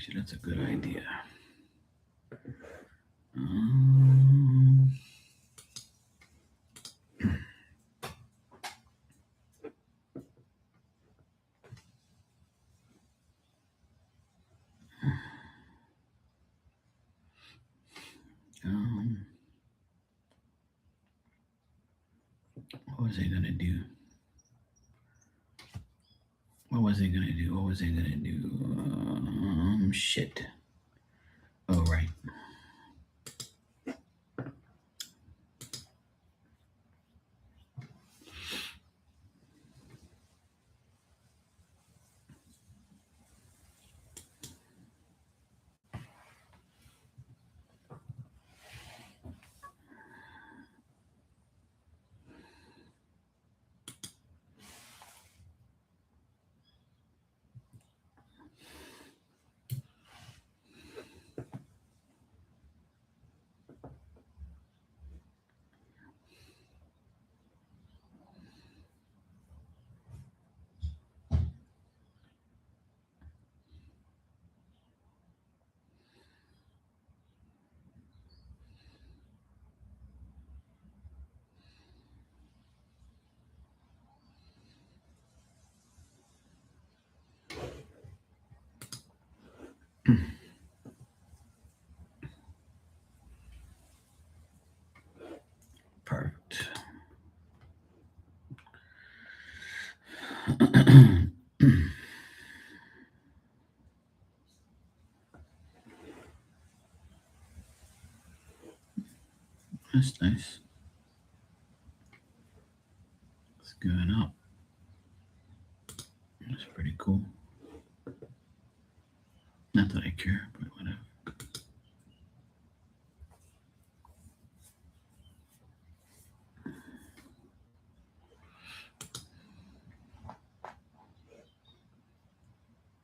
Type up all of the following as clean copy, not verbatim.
Actually, that's a good idea. Um, um, what was I gonna do? What was I gonna do? What was I gonna do? Shit. Oh, right. Perfect. That's nice. It's going up. That's pretty cool. Not that I care, but whatever.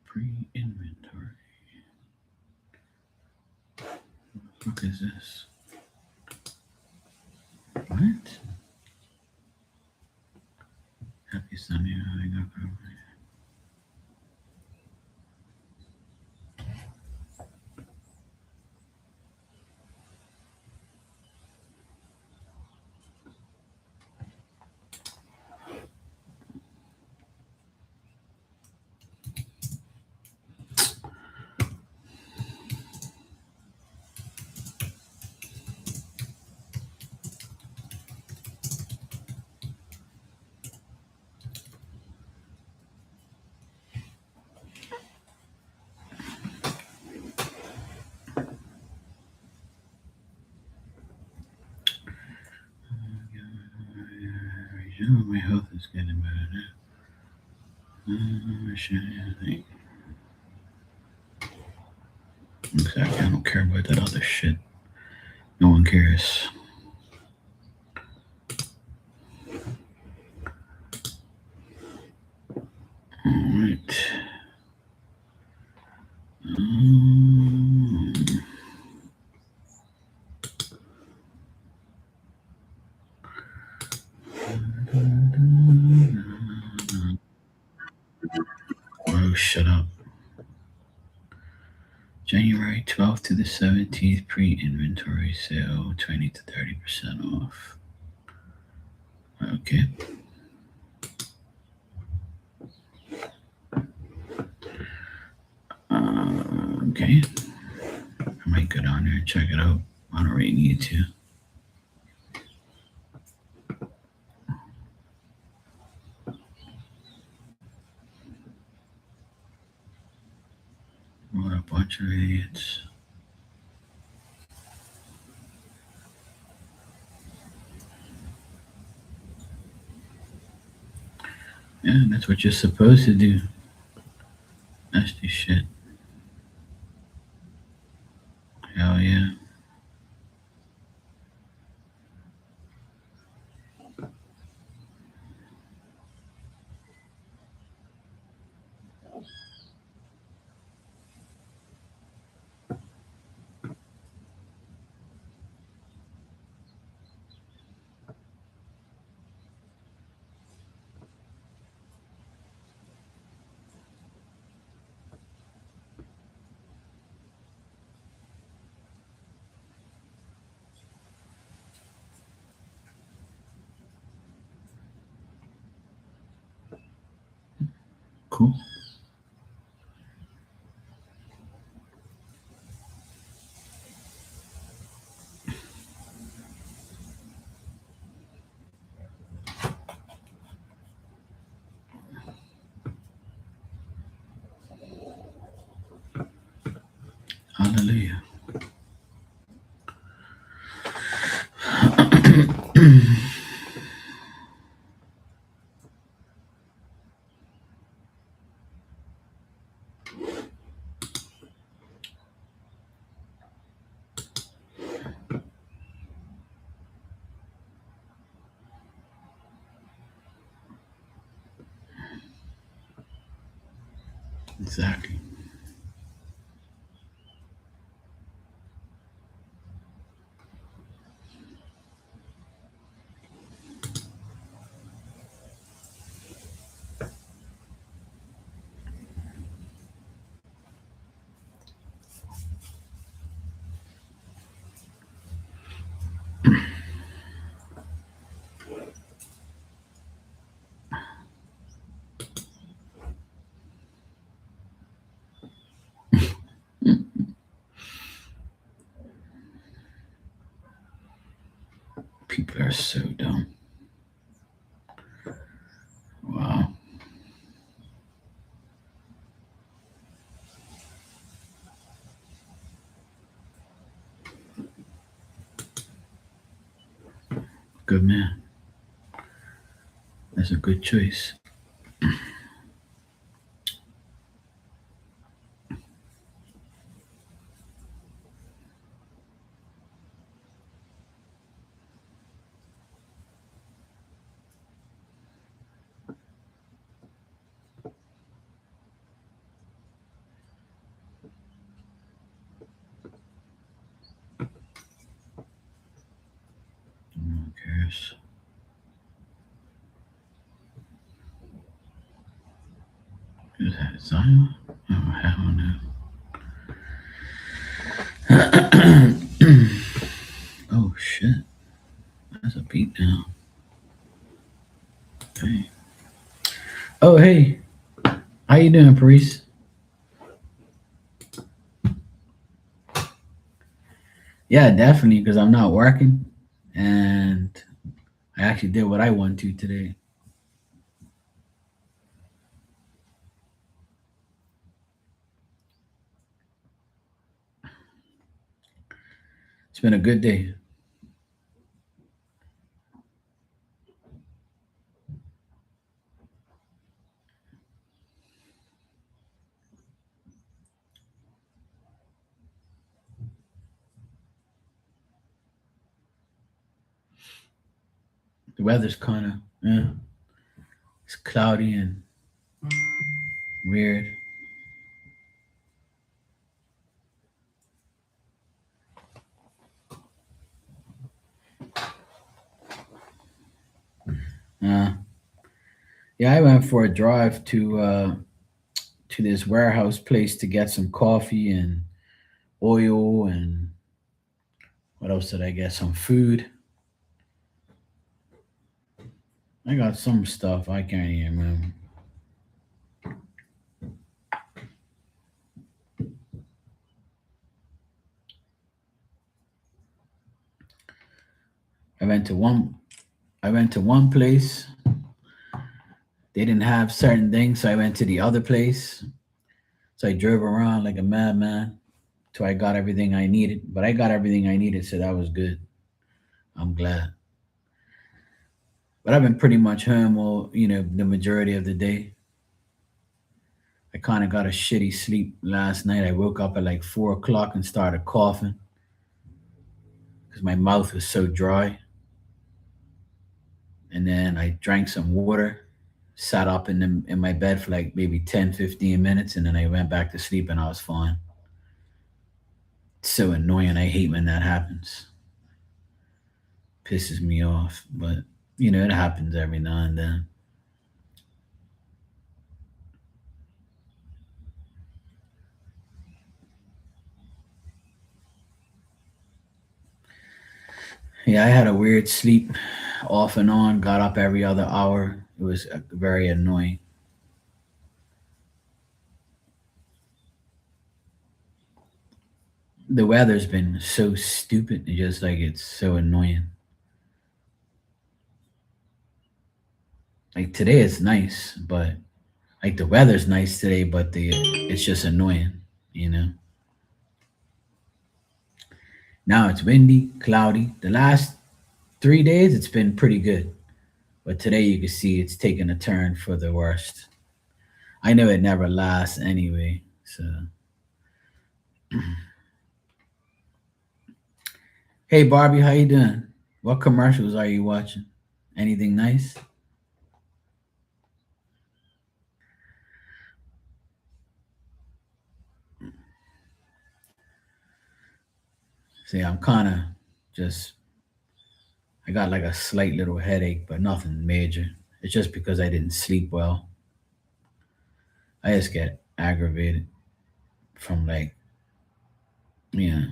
Pre-inventory. What is this? What? Happy Sunday. I got probably. My health is getting better now. I think. Exactly. I don't care about that other shit. No one cares. Alright. Oh, shut up. January 12th to the 17th, pre-inventory sale, 20 to 30% off. Okay. Okay. I might go down there and check it out. I don't really need to. What a bunch of idiots. Yeah, that's what you're supposed to do. Nasty shit. Hell yeah. Cool. Hallelujah. Exactly. People are so dumb. Wow. Good man. That's a good choice. Who cares? Is that Zion? Oh, hell no. Oh, shit. That's a beat down. Hey. Oh, hey. How you doing, Paris? Yeah, definitely, because I'm not working. And I actually did what I wanted to today. It's been a good day. The weather's kind of, yeah, it's cloudy and weird. Uh, yeah, I went for a drive to this warehouse place to get some coffee and oil and what else did I get? Some food. I got some stuff I can't even remember. I went to one. I went to one place. They didn't have certain things, so I went to the other place. So I drove around like a madman till I got everything I needed. But I got everything I needed, so that was good. I'm glad. But I've been pretty much home all the majority of the day. I kind of got a shitty sleep last night. I woke up at like 4 o'clock and started coughing because my mouth was so dry. And then I drank some water, sat up in my bed for like maybe 10, 15 minutes, and then I went back to sleep and I was fine. It's so annoying. I hate when that happens. Pisses me off. But, it happens every now and then. Yeah, I had a weird sleep off and on, got up every other hour. It was very annoying. The weather's been so stupid. It's just like it's so annoying. Like today it's nice, but like the weather's nice today, but the it's just annoying, you know. Now it's windy, cloudy. The last 3 days it's been pretty good, but today you can see it's taking a turn for the worst. I know it never lasts anyway. So, hey Barbie, how you doing? What commercials are you watching? Anything nice? See, I'm kind of just I got like a slight little headache, but nothing major. It's just because I didn't sleep well. I just get aggravated from like, yeah,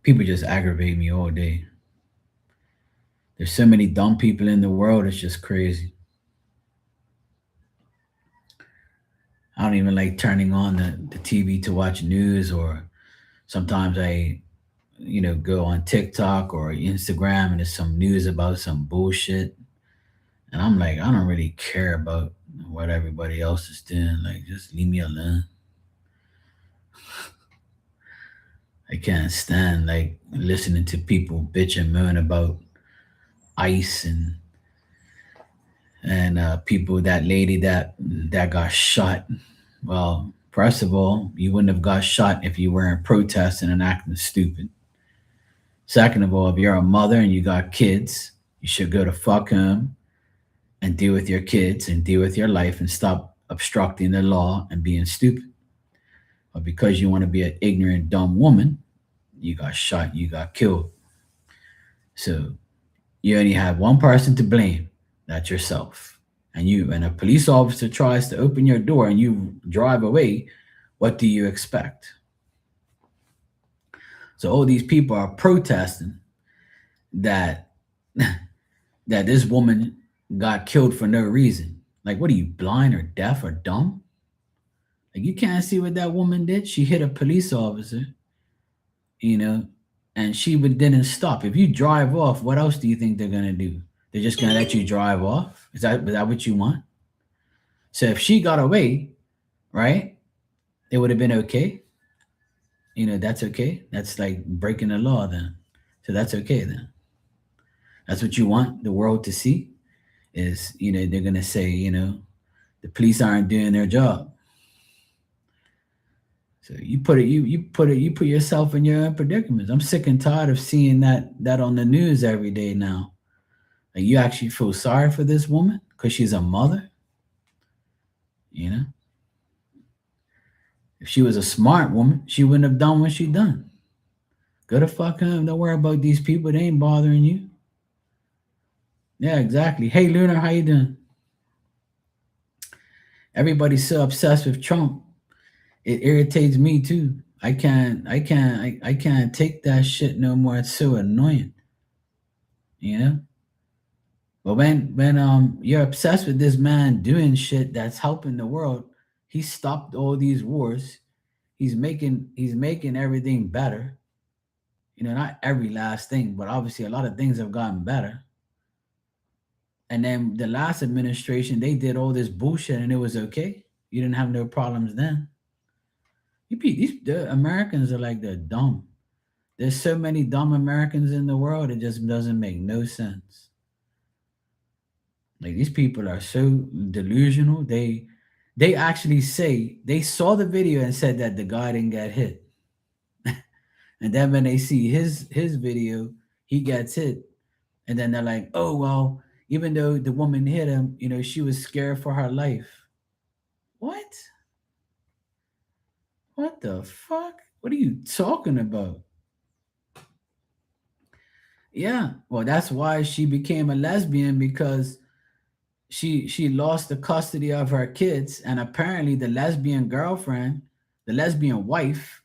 people just aggravate me all day. There's so many dumb people in the world. It's just crazy. I don't even like turning on the TV to watch news, or sometimes I, go on TikTok or Instagram and there's some news about some bullshit. And I'm like, I don't really care about what everybody else is doing. Like, just leave me alone. I can't stand like listening to people bitch and moan about ICE and people. That lady that got shot. Well, first of all, you wouldn't have got shot if you weren't protesting and acting stupid. Second of all, if you're a mother and you got kids, you should go to fuck home and deal with your kids and deal with your life and stop obstructing the law and being stupid. But because you want to be an ignorant, dumb woman, you got shot, you got killed. So you only have one person to blame. That's yourself. And a police officer tries to open your door and you drive away, what do you expect? So all these people are protesting that that this woman got killed for no reason. Like, what are you, blind or deaf or dumb? Like, you can't see what that woman did. She hit a police officer, you know, and she would didn't stop. If you drive off, what else do you think they're gonna do? They're just gonna let you drive off? Is that what you want? So if she got away, right, it would have been okay. That's okay. That's like breaking the law then. So that's okay then. That's what you want the world to see is, they're gonna say, the police aren't doing their job. So you put yourself in your own predicaments. I'm sick and tired of seeing that on the news every day now. Like, you actually feel sorry for this woman because she's a mother. You know, if she was a smart woman, she wouldn't have done what she done. Go to fuck home. Don't worry about these people. They ain't bothering you. Yeah, exactly. Hey, Lunar, how you doing? Everybody's so obsessed with Trump. It irritates me too. I can't take that shit no more. It's so annoying. You know. But when you're obsessed with this man doing shit that's helping the world, he stopped all these wars. He's making everything better. Not every last thing, but obviously a lot of things have gotten better. And then the last administration, they did all this bullshit and it was okay. You didn't have no problems then. The Americans are like they're dumb. There's so many dumb Americans in the world, it just doesn't make no sense. Like, these people are so delusional. They actually say they saw the video and said that the guy didn't get hit. And then when they see his video, he gets hit. And then they're like, oh well, even though the woman hit him, she was scared for her life. What? What the fuck? What are you talking about? Yeah. Well, that's why she became a lesbian, because she lost the custody of her kids, and apparently the lesbian girlfriend, the lesbian wife,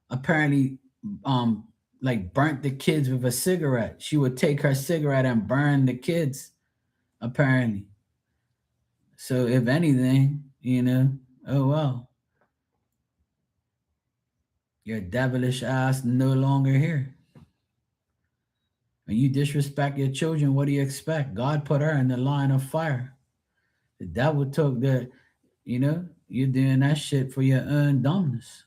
apparently um like burnt the kids with a cigarette. She would take her cigarette and burn the kids, apparently. So if anything, oh well, your devilish ass no longer here. When you disrespect your children, what do you expect? God put her in the line of fire. The devil took you're doing that shit for your own dumbness.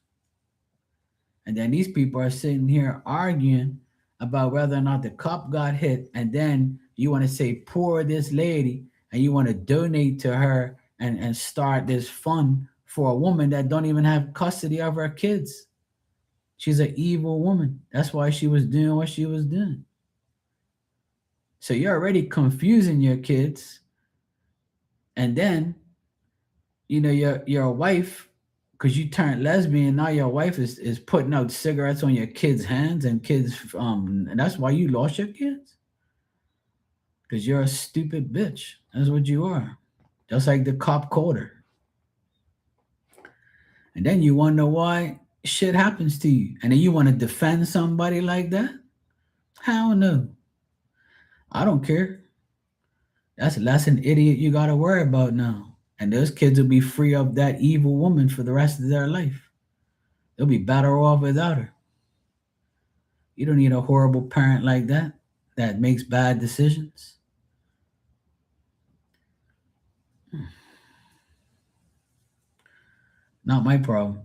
And then these people are sitting here arguing about whether or not the cop got hit. And then you want to say, poor this lady, and you want to donate to her and start this fund for a woman that don't even have custody of her kids. She's an evil woman. That's why she was doing what she was doing. So you're already confusing your kids. And then, your wife, because you turned lesbian, now your wife is putting out cigarettes on your kids' hands and and that's why you lost your kids. Because you're a stupid bitch. That's what you are. Just like the cop called her. And then you wonder why shit happens to you. And then you want to defend somebody like that? Hell no. I don't care. That's less an idiot you got to worry about now. And those kids will be free of that evil woman for the rest of their life. They'll be better off without her. You don't need a horrible parent like that makes bad decisions. Not my problem.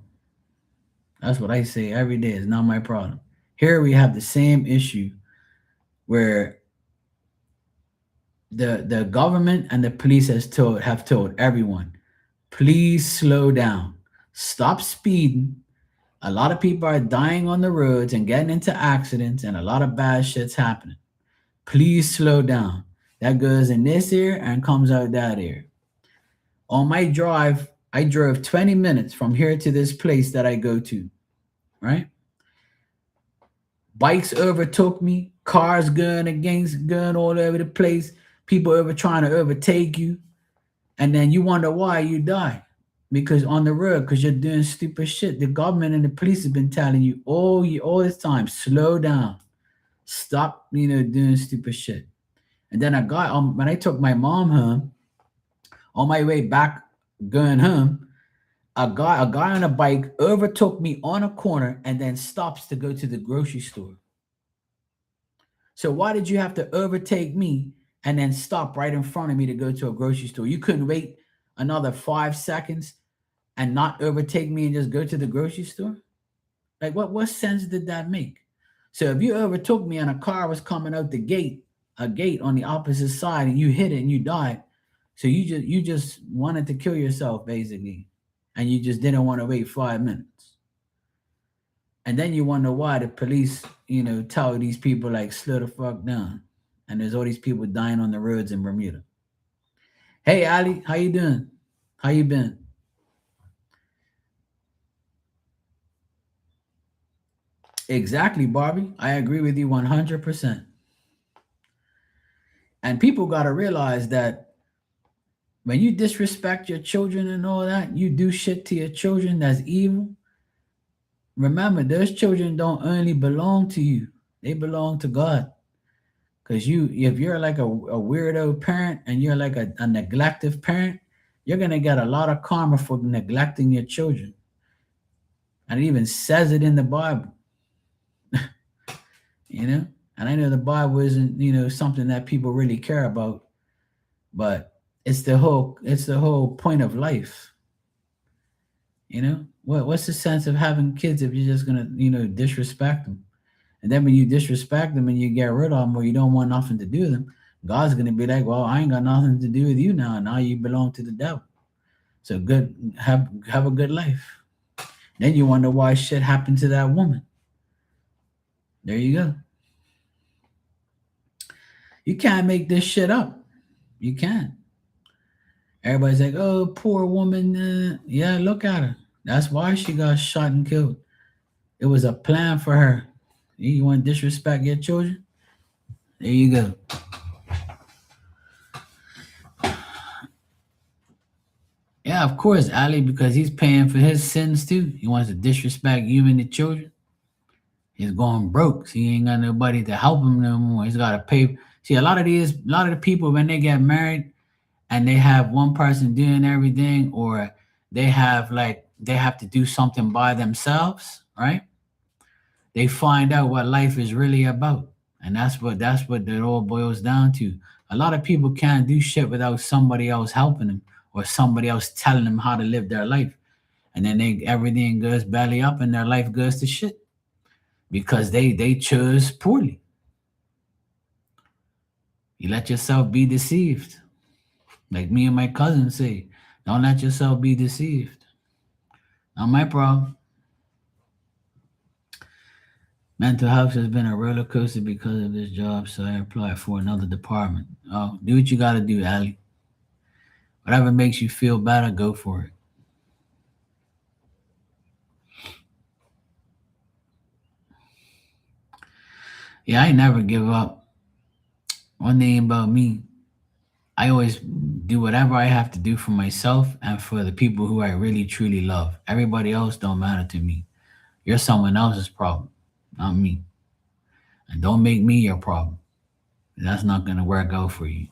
That's what I say every day. It's not my problem. Here we have the same issue where the government and the police have told everyone, please slow down, stop speeding. A lot of people are dying on the roads and getting into accidents, and a lot of bad shit's happening. Please slow down. That goes in this ear and comes out that ear. On my drive, I drove 20 minutes from here to this place that I go to, right? Bikes overtook me, cars going all over the place, people trying to overtake you, and then you wonder why you die. Because on the road, because you're doing stupid shit. The government and the police have been telling you all this time, slow down, stop, doing stupid shit. And then when I took my mom home, on my way back going home, a guy on a bike overtook me on a corner and then stops to go to the grocery store. So why did you have to overtake me and then stop right in front of me to go to a grocery store? You couldn't wait another 5 seconds and not overtake me and just go to the grocery store? Like what sense did that make? So if you overtook me and a car was coming out a gate on the opposite side, and you hit it and you died, so you just wanted to kill yourself basically, and you just didn't want to wait 5 minutes. And then you wonder why the police, tell these people like slow the fuck down, and there's all these people dying on the roads in Bermuda. Hey Ali, how you doing? How you been? Exactly, Barbie. I agree with you 100%. And people got to realize that when you disrespect your children and all that, you do shit to your children that's evil. Remember, those children don't only belong to you, they belong to God. Because if you're like a weirdo parent and you're like a neglective parent, you're going to get a lot of karma for neglecting your children. And it even says it in the Bible. And I know the Bible isn't, something that people really care about, but it's the whole point of life. What's the sense of having kids if you're just gonna, disrespect them? And then when you disrespect them and you get rid of them or you don't want nothing to do with them, God's gonna be like, well, I ain't got nothing to do with you now. Now you belong to the devil. So good, have a good life. Then you wonder why shit happened to that woman. There you go. You can't make this shit up. You can't. Everybody's like, oh, poor woman. Yeah, look at her. That's why she got shot and killed. It was a plan for her. You want to disrespect your children? There you go. Yeah, of course, Ali, because he's paying for his sins too. He wants to disrespect you and the children. He's going broke. So he ain't got nobody to help him no more. He's got to pay. See, a lot of the people when they get married, and they have one person doing everything, or they have to do something by themselves, right? They find out what life is really about. And that's what it all boils down to. A lot of people can't do shit without somebody else helping them or somebody else telling them how to live their life. And then everything goes belly up and their life goes to shit because they chose poorly. You let yourself be deceived. Like me and my cousin say, don't let yourself be deceived. Not my problem. Mental health has been a roller coaster because of this job, so I applied for another department. Oh, do what you gotta do, Ali. Whatever makes you feel better, go for it. Yeah, I never give up. One thing about me, I always do whatever I have to do for myself and for the people who I really truly love. Everybody else don't matter to me. You're someone else's problem, not me. And don't make me your problem. That's not gonna work out for you.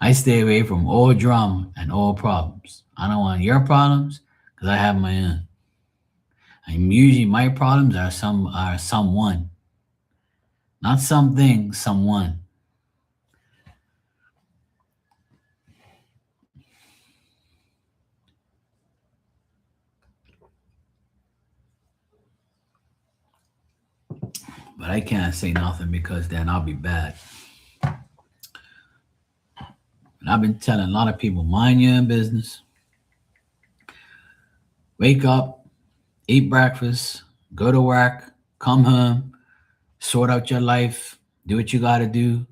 I stay away from all drama and all problems. I don't want your problems because I have my own. And usually my problems are someone, not something, someone. But I can't say nothing because then I'll be bad. And I've been telling a lot of people, mind your own business. Wake up, eat breakfast, go to work, come home, sort out your life, do what you got to do.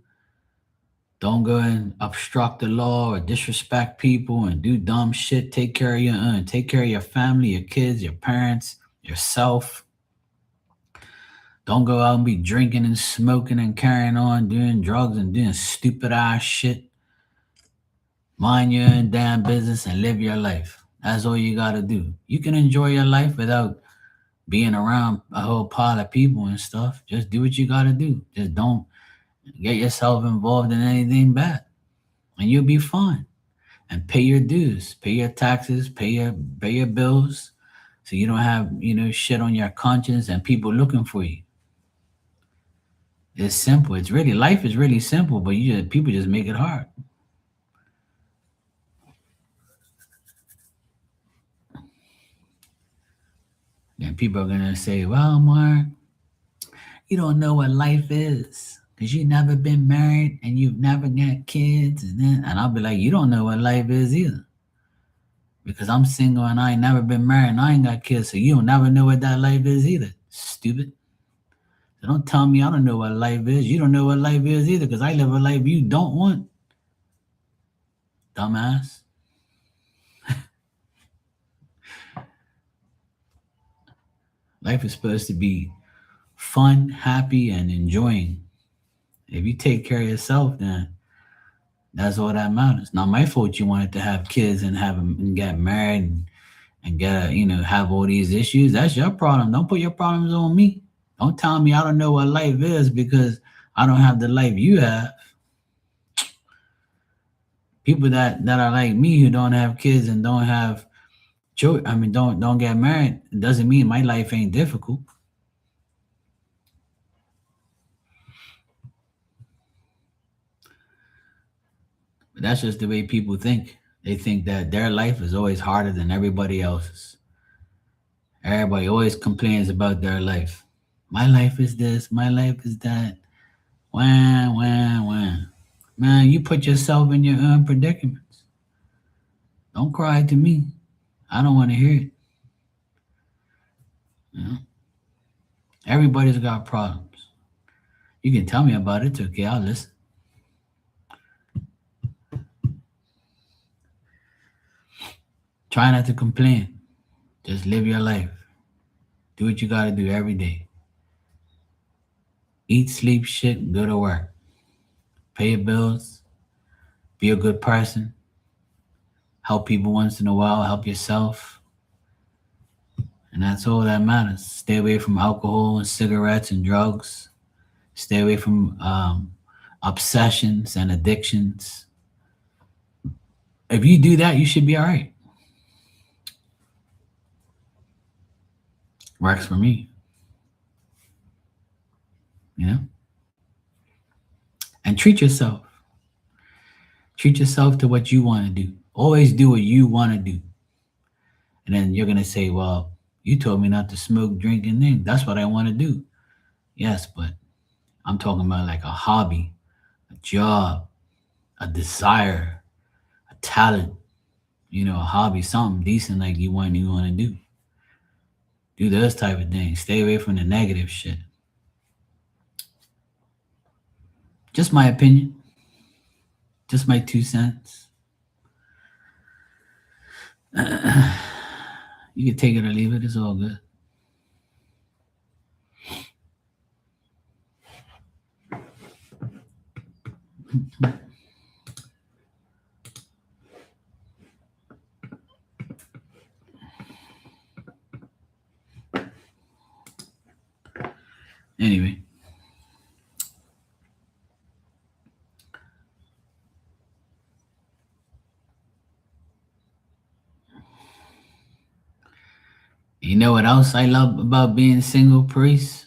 Don't go and obstruct the law or disrespect people and do dumb shit. Take care of your own. Take care of your family, your kids, your parents, yourself. Don't go out and be drinking and smoking and carrying on, doing drugs and doing stupid ass shit. Mind your own damn business and live your life. That's all you gotta do. You can enjoy your life without being around a whole pile of people and stuff. Just do what you gotta do. Just don't get yourself involved in anything bad. And you'll be fine. And pay your dues, pay your taxes, pay your bills, so you don't have shit on your conscience and people looking for you. It's simple. It's really life is really simple, but people just make it hard. And people are gonna say, "Well, Mark, you don't know what life is because you've never been married and you've never got kids." And I'll be like, "You don't know what life is either because I'm single and I ain't never been married and I ain't got kids, so you don't never know what that life is either." Stupid. So don't tell me I don't know what life is. You don't know what life is either because I live a life you don't want, dumbass. Life is supposed to be fun, happy, and enjoying. If you take care of yourself, then that's all that matters. Not my fault you wanted to have kids and have them and get married and get have all these issues. That's your problem. Don't put your problems on me. Don't tell me I don't know what life is because I don't have the life you have. People that are like me who don't have kids and don't have children, I mean, don't get married. It doesn't mean my life ain't difficult. But that's just the way people think. They think that their life is always harder than everybody else's. Everybody always complains about their life. My life is this. My life is that. Wham, wham, wham. Man, you put yourself in your own predicaments. Don't cry to me. I don't want to hear it. You know? Everybody's got problems. You can tell me about it. It's okay. I'll listen. Try not to complain. Just live your life. Do what you got to do every day. Eat, sleep, shit, go to work. Pay your bills. Be a good person. Help people once in a while. Help yourself. And that's all that matters. Stay away from alcohol and cigarettes and drugs. Stay away from obsessions and addictions. If you do that, you should be all right. Works for me, you know? And treat yourself. Treat yourself to what you want to do. Always do what you want to do. And then you're going to say, well, you told me not to smoke, drink, and then that's what I want to do. Yes, but I'm talking about like a hobby, a job, a desire, a talent, a hobby, something decent like you want to do. Do those type of things. Stay away from the negative shit. Just my opinion. Just my 2 cents. You can take it or leave it. It's all good. Anyway. You know what else I love about being single, priest?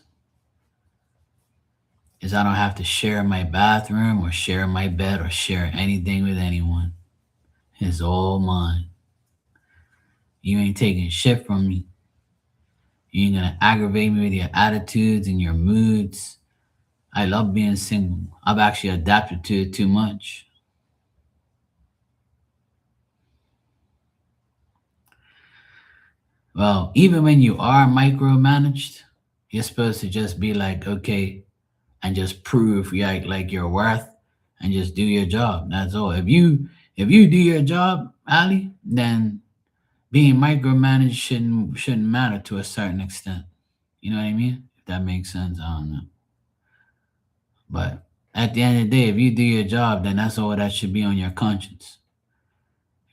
Is I don't have to share my bathroom or share my bed or share anything with anyone. It's all mine. You ain't taking shit from me. You ain't gonna aggravate me with your attitudes and your moods. I love being single. I've actually adapted to it too much. Well, even when you are micromanaged, you're supposed to just be like, okay, and just prove like your worth and just do your job. That's all. If you do your job, Ali, then being micromanaged shouldn't matter to a certain extent. You know what I mean? If that makes sense, I don't know. But at the end of the day, if you do your job, then that's all that should be on your conscience.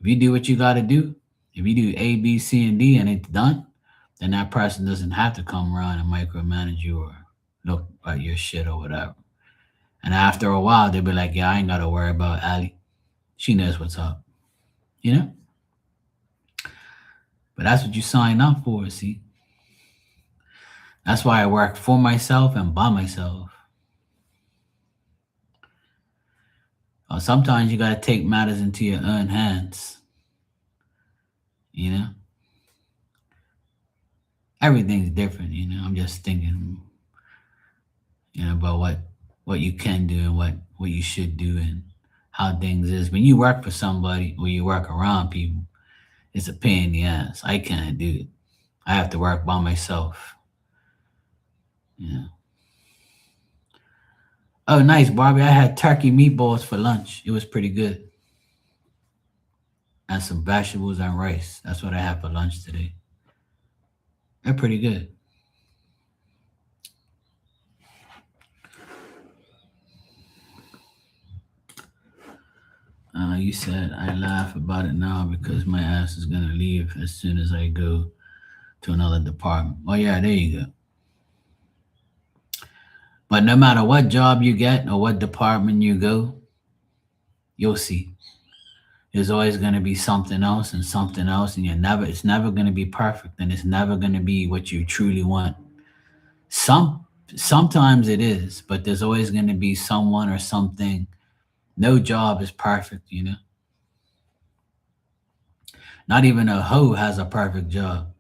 If you do what you got to do, if you do A, B, C, and D, and it's done, then that person doesn't have to come around and micromanage you or look at your shit or whatever. And after a while, they'll be like, yeah, I ain't got to worry about Ali. She knows what's up. You know? But that's what you sign up for, see? That's why I work for myself and by myself. Sometimes you got to take matters into your own hands. You know? Everything's different, I'm just thinking, about what you can do and what you should do and how things is. When you work for somebody or you work around people, it's a pain in the ass. I can't do it. I have to work by myself. Yeah. Oh, nice, Barbie. I had turkey meatballs for lunch. It was pretty good. And some vegetables and rice. That's what I had for lunch today. They're pretty good. You said I laugh about it now because my ass is gonna leave as soon as I go to another department. Oh yeah, there you go. But no matter what job you get or what department you go, you'll see. There's always gonna be something else and something else, and it's never gonna be perfect and it's never gonna be what you truly want. Sometimes it is, but there's always gonna be someone or something. No job is perfect. Not even a hoe has a perfect job.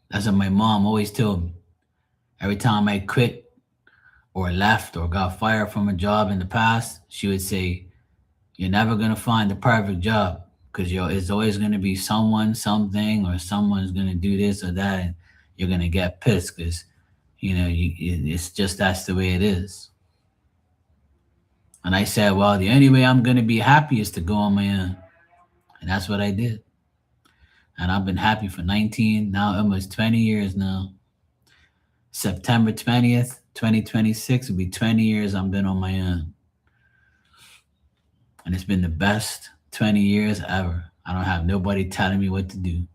That's what my mom always told me. Every time I quit or left or got fired from a job in the past, she would say, you're never going to find the perfect job because it's always going to be someone, something, or someone's going to do this or that. And you're going to get pissed because, it's just that's the way it is. And I said, well, the only way I'm going to be happy is to go on my own. And that's what I did. And I've been happy for 19, now almost 20 years now. September 20th, 2026 will be 20 years I've been on my own. And it's been the best 20 years ever. I don't have nobody telling me what to do.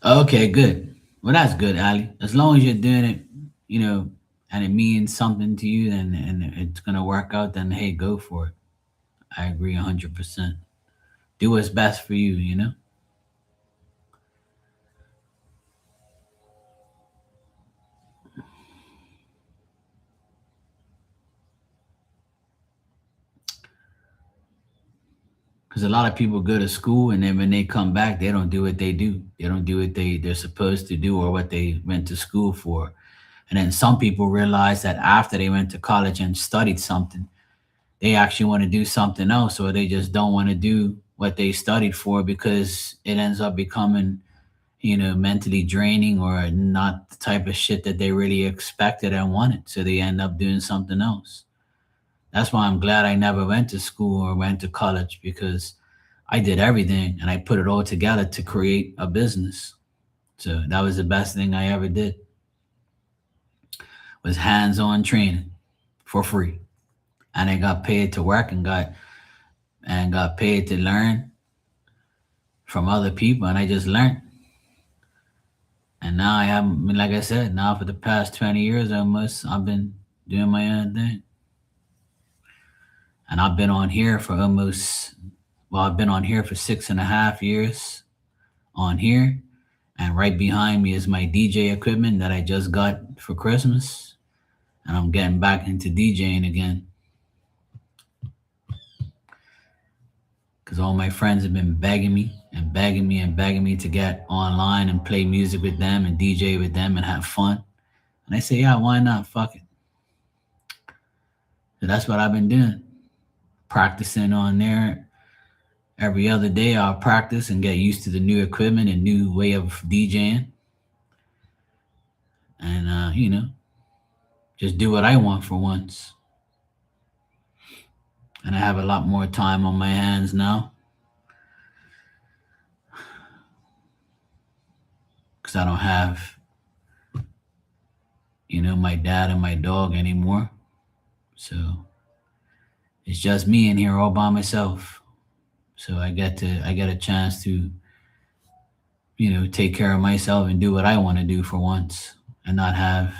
Okay, good. Well, that's good, Ali. As long as you're doing it, you know, and it means something to you, then and it's gonna work out, then hey, go for it. I agree 100%. Do what's best for you, you know? Because a lot of people go to school and then when they come back, they don't do what they do. They don't do what they're supposed to do or what they went to school for. And then some people realize that after they went to college and studied something, they actually want to do something else or they just don't want to do what they studied for because it ends up becoming, mentally draining or not the type of shit that they really expected and wanted. So they end up doing something else. That's why I'm glad I never went to school or went to college because I did everything and I put it all together to create a business. So that was the best thing I ever did was hands-on training for free. And I got paid to work and got paid to learn from other people and I just learned. And now like I said, now for the past 20 years almost, I've been doing my own thing. And I've been on here for 6.5 years on here. And right behind me is my DJ equipment that I just got for Christmas. And I'm getting back into DJing again because all my friends have been begging me and begging me and begging me to get online and play music with them and DJ with them and have fun. And I say, yeah, why not? Fuck it. So that's what I've been doing. Practicing on there. Every other day I'll practice and get used to the new equipment and new way of DJing. And just do what I want for once. And I have a lot more time on my hands now because I don't have, my dad and my dog anymore. So it's just me in here all by myself. So I get a chance to, take care of myself and do what I want to do for once and not have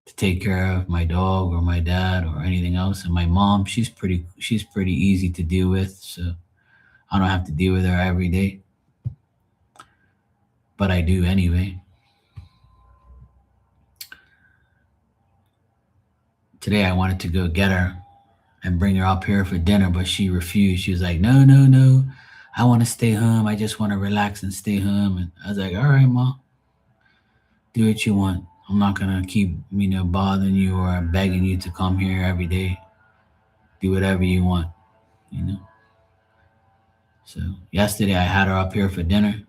to take care of my dog or my dad or anything else. And my mom, she's pretty easy to deal with. So I don't have to deal with her every day, but I do anyway. Today I wanted to go get her and bring her up here for dinner, but she refused. She was like, "No, no, no. I want to stay home. I just want to relax and stay home." And I was like, "All right, mom, do what you want. I'm not gonna keep, bothering you or begging you to come here every day. Do whatever you want, you know." So yesterday I had her up here for dinner.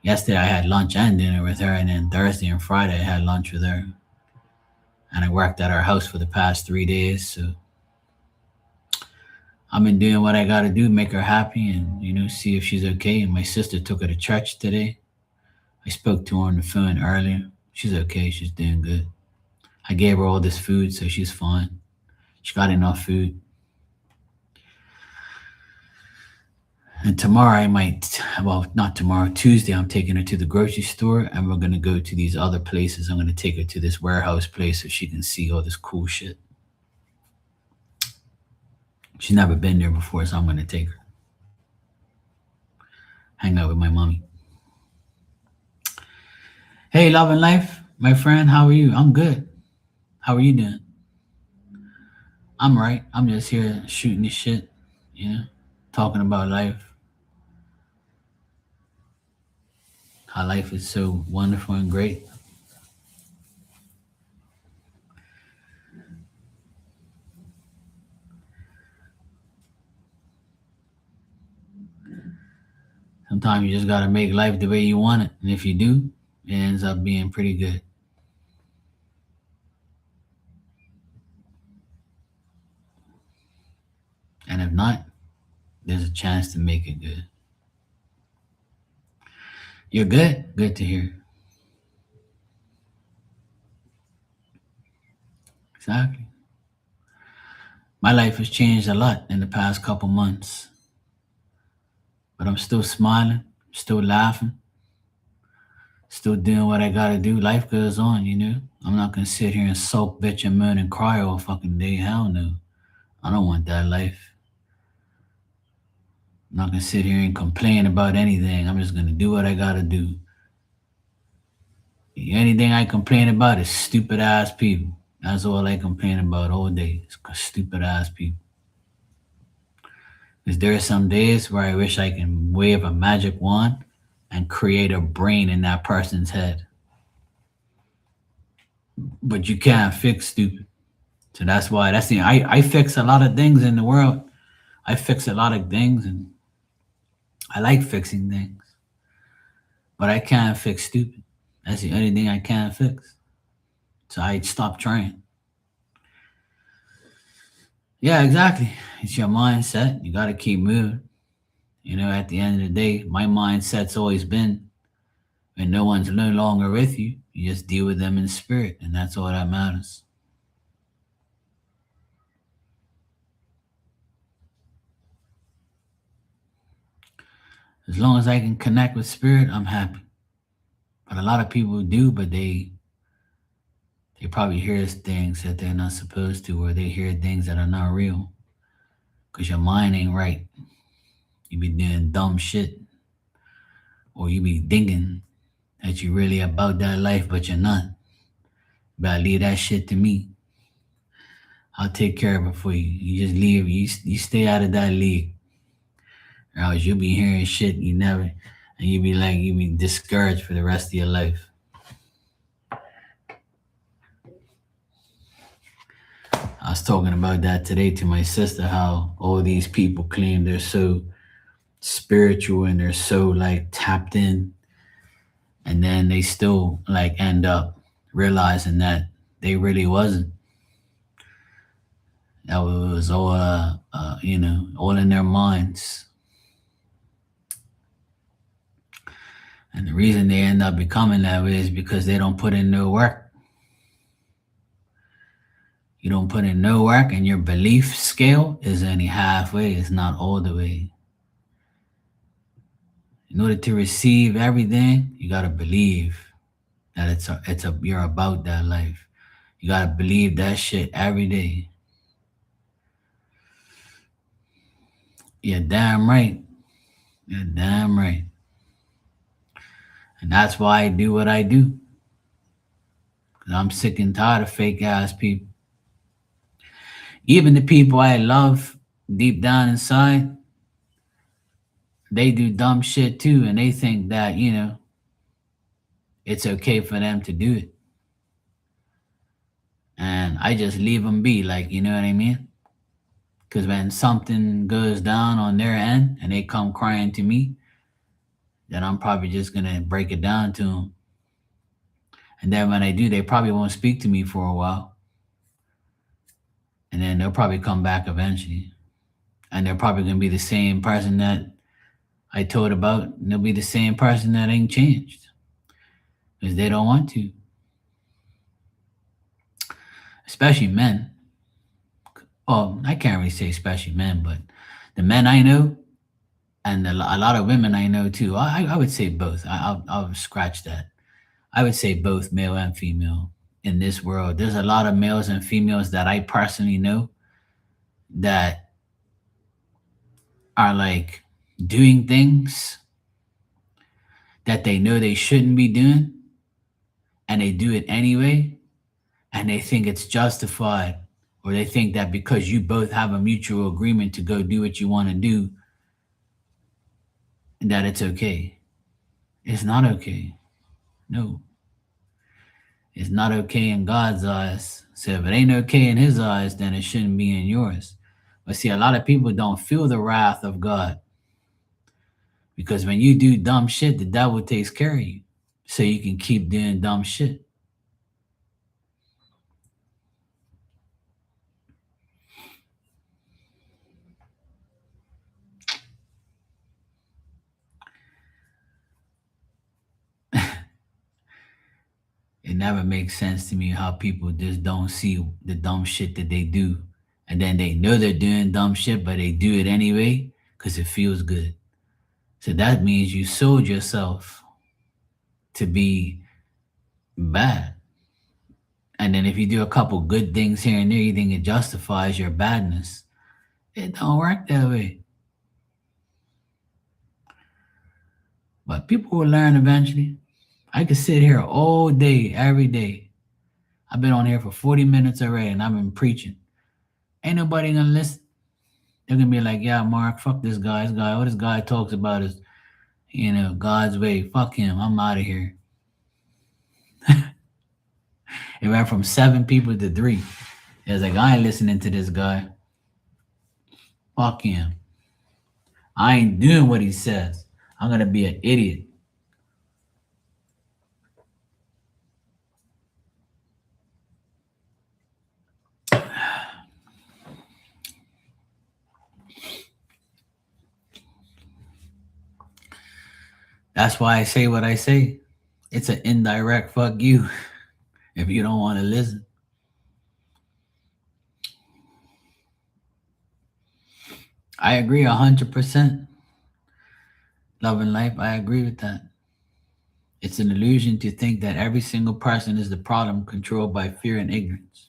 Yesterday I had lunch and dinner with her, and then Thursday and Friday I had lunch with her. And I worked at our house for the past 3 days. So I've been doing what I gotta do, make her happy, and see if she's okay. And my sister took her to church today. I spoke to her on the phone earlier. She's okay. She's doing good. I gave her all this food, so she's fine. She got enough food. And tomorrow I might, well, not tomorrow, Tuesday, I'm taking her to the grocery store and we're going to go to these other places. I'm going to take her to this warehouse place so she can see all this cool shit. She's never been there before, so I'm going to take her. Hang out with my mommy. Hey, love and life, my friend, how are you? I'm good. How are you doing? I'm right. I'm just here shooting this shit, talking about life, how life is so wonderful and great. Sometimes you just got to make life the way you want it. And if you do, it ends up being pretty good. And if not, there's a chance to make it good. You're good. Good to hear. Exactly. My life has changed a lot in the past couple months, but I'm still smiling, still laughing, still doing what I gotta do. Life goes on, you know. I'm not gonna sit here and sulk, bitch, and moan and cry all fucking day. Hell no. I don't want that life. I'm not gonna sit here and complain about anything. I'm just gonna do what I gotta do. Anything I complain about is stupid ass people. That's all I complain about all day. It's stupid ass people. Because there are some days where I wish I can wave a magic wand and create a brain in that person's head. But you can't fix stupid. So that's why that's the I fix a lot of things in the world. I fix a lot of things and I like fixing things. But I can't fix stupid. That's the only thing I can't fix. So I stopped trying. Yeah, exactly. It's your mindset. You gotta keep moving. You know, at the end of the day, my mindset's always been when no one's no longer with you, you just deal with them in spirit, and that's all that matters. As long as I can connect with spirit, I'm happy. But a lot of people do, but they probably hear things that they're not supposed to, or they hear things that are not real. Cause your mind ain't right. You be doing dumb shit, or you be thinking that you really about that life, but you're not. You better leave that shit to me. I'll take care of it for you. You just leave. You stay out of that league, or else you'll be hearing shit you never, and you be discouraged for the rest of your life. I was talking about that today to my sister. How all these people claim they're so spiritual and they're so like tapped in, and then they still like end up realizing that they really wasn't. That was all, all in their minds. And the reason they end up becoming that way is because they don't put in no work. You don't put in no work, and your belief scale is only halfway. It's not all the way. In order to receive everything, you gotta believe that you're about that life. You gotta believe that shit every day. You're damn right. You're damn right. And that's why I do what I do. 'Cause I'm sick and tired of fake ass people. Even the people I love deep down inside, they do dumb shit too, and they think that, it's okay for them to do it. And I just leave them be, like, you know what I mean? Because when something goes down on their end and they come crying to me, then I'm probably just gonna break it down to them. And then when I do, they probably won't speak to me for a while, and then they'll probably come back eventually. And they're probably gonna be the same person that I told about, and they'll be the same person that ain't changed because they don't want to. Especially men. Well, I can't really say especially men, but the men I know and a lot of women I know too. I would say both. I'll scratch that. I would say both male and female in this world. There's a lot of males and females that I personally know that are like doing things that they know they shouldn't be doing, and they do it anyway, and they think it's justified, or they think that because you both have a mutual agreement to go do what you want to do, that it's okay. It's not okay. No, it's not okay in God's eyes. So if it ain't okay in his eyes, then it shouldn't be in yours. But see, a lot of people don't feel the wrath of God because when you do dumb shit, the devil takes care of you. So you can keep doing dumb shit. never makes sense to me how people just don't see the dumb shit that they do. And then they know they're doing dumb shit, but they do it anyway because it feels good. So that means you sold yourself to be bad. And then if you do a couple good things here and there, you think it justifies your badness. It don't work that way. But people will learn eventually. I could sit here all day, every day. I've been on here for 40 minutes already and I've been preaching. Ain't nobody gonna listen. They're gonna be like, yeah, Mark, fuck this guy. All this guy talks about is, God's way. Fuck him. I'm out of here. It went from 7 people to 3. It was like, I ain't listening to this guy. Fuck him. I ain't doing what he says. I'm gonna be an idiot. That's why I say what I say. It's an indirect fuck you if you don't want to listen. I agree 100%. Love and life, I agree with that. It's an illusion to think that every single person is the problem controlled by fear and ignorance.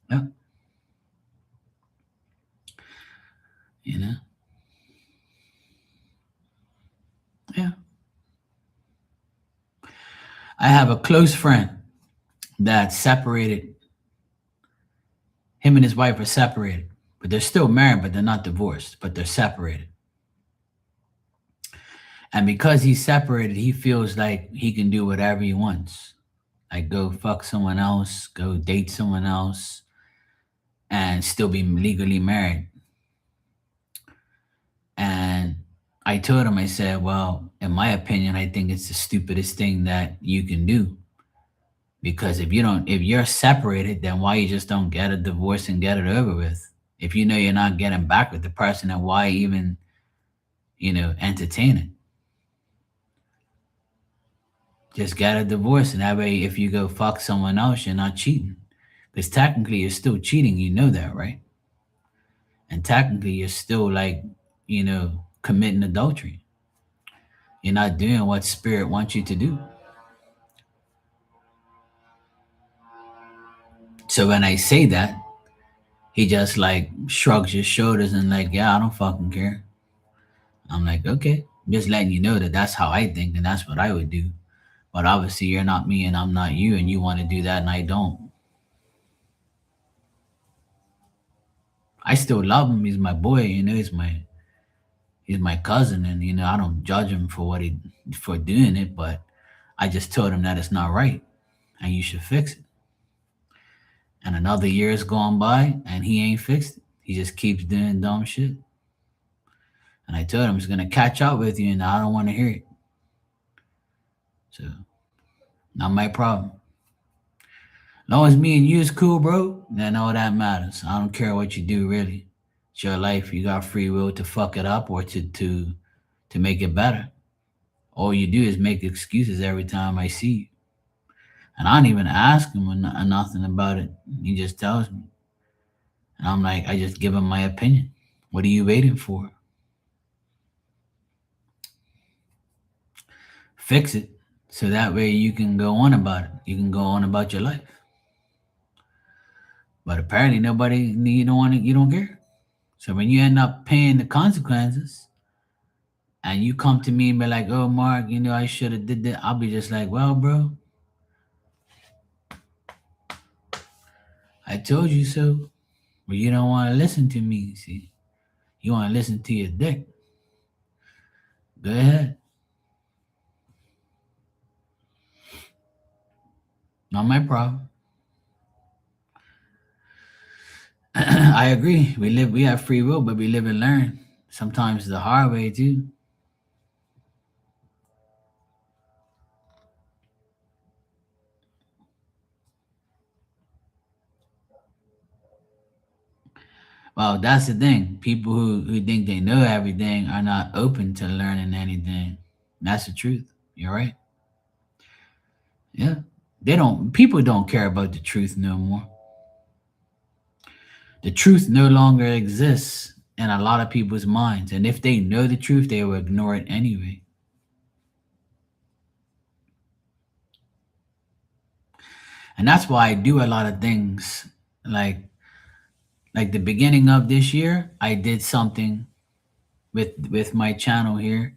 Yeah. You know? Yeah. I have a close friend that's separated. Him and his wife are separated, but they're still married, but they're not divorced, but they're separated. And because he's separated, he feels like he can do whatever he wants. Like go fuck someone else, go date someone else, and still be legally married. And I told him, I said, well, in my opinion, I think it's the stupidest thing that you can do. Because if you're separated, then why you just don't get a divorce and get it over with? If you know you're not getting back with the person, then why even, entertain it? Just get a divorce, and that way, if you go fuck someone else, you're not cheating. Because technically, you're still cheating. You know that, right? And technically, you're still like, committing adultery. You're not doing what spirit wants you to do. So when I say that, he just like shrugs his shoulders and like, yeah, I don't fucking care. I'm like, okay, I'm just letting you know that that's how I think and that's what I would do. But obviously, you're not me and I'm not you, and you want to do that and I don't. I still love him. He's my boy. He's my cousin, and I don't judge him for doing it. But I just told him that it's not right, and you should fix it. And another year has gone by, and he ain't fixed it. He just keeps doing dumb shit. And I told him he's gonna catch up with you, and I don't want to hear it. So, not my problem. As long as me and you is cool, bro, then all that matters. I don't care what you do, really. It's your life. You got free will to fuck it up or to make it better. All you do is make excuses every time I see you. And I don't even ask him or nothing about it. He just tells me. And I'm like, I just give him my opinion. What are you waiting for? Fix it so that way you can go on about it. You can go on about your life. But apparently nobody, you don't care. So when you end up paying the consequences and you come to me and be like, oh Mark, I should have did that, I'll be just like, well, bro, I told you so. But you don't want to listen to me, see. You want to listen to your dick. Go ahead. Not my problem. I agree. We have free will, but we live and learn. Sometimes the hard way too. Well, that's the thing. People who think they know everything are not open to learning anything. That's the truth. You're right. Yeah. People don't care about the truth no more. The truth no longer exists in a lot of people's minds. And if they know the truth, they will ignore it anyway. And that's why I do a lot of things like the beginning of this year, I did something with my channel here.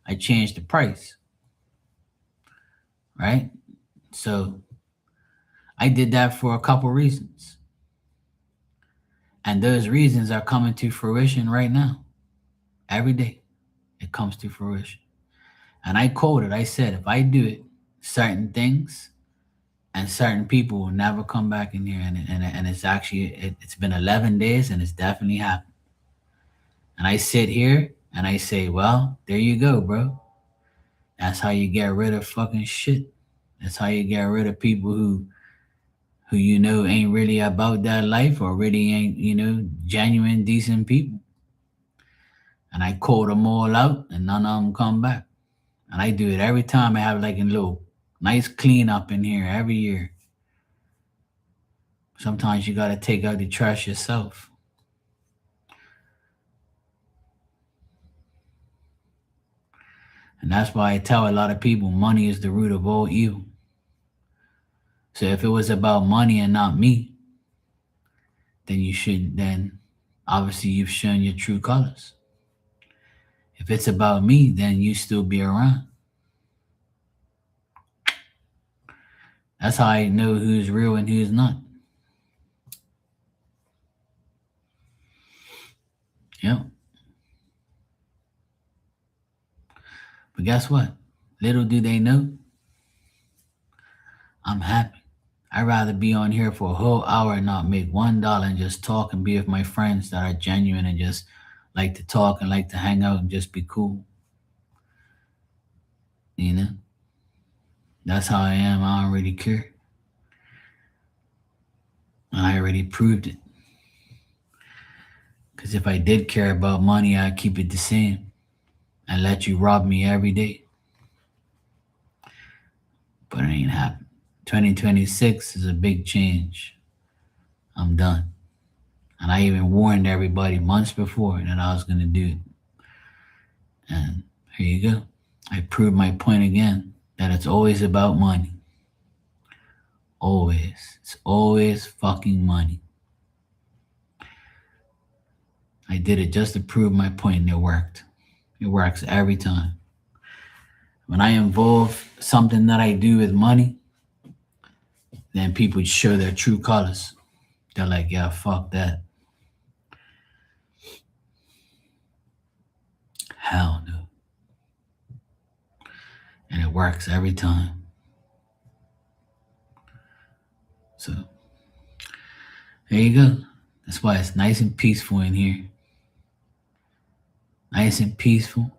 I changed the price, right? So I did that for a couple reasons. And those reasons are coming to fruition right now. Every day it comes to fruition. And I quoted, I said, if I do it, certain things and certain people will never come back in here. And it's actually, it's been 11 days and it's definitely happened. And I sit here and I say, well, there you go, bro. That's how you get rid of fucking shit. That's how you get rid of people who ain't really about that life or really ain't genuine decent people. And I call them all out, and none of them come back. And I do it every time. I have like a little nice cleanup in here every year. Sometimes you gotta take out the trash yourself. And that's why I tell a lot of people money is the root of all evil. So if it was about money and not me, then obviously you've shown your true colors. If it's about me, then you still be around. That's how I know who's real and who's not. Yep. But guess what? Little do they know, I'm happy. I'd rather be on here for a whole hour and not make $1 and just talk and be with my friends that are genuine and just like to talk and like to hang out and just be cool. You know? That's how I am. I don't really care. I already proved it. Because if I did care about money, I'd keep it the same and let you rob me every day. But it ain't happening. 2026 is a big change. I'm done. And I even warned everybody months before that I was going to do it. And here you go. I proved my point again that it's always about money. Always. It's always fucking money. I did it just to prove my point and it worked. It works every time. When I involve something that I do with money, then people show their true colors. They're like, yeah, fuck that. Hell no. And it works every time. So there you go. That's why it's nice and peaceful in here. Nice and peaceful.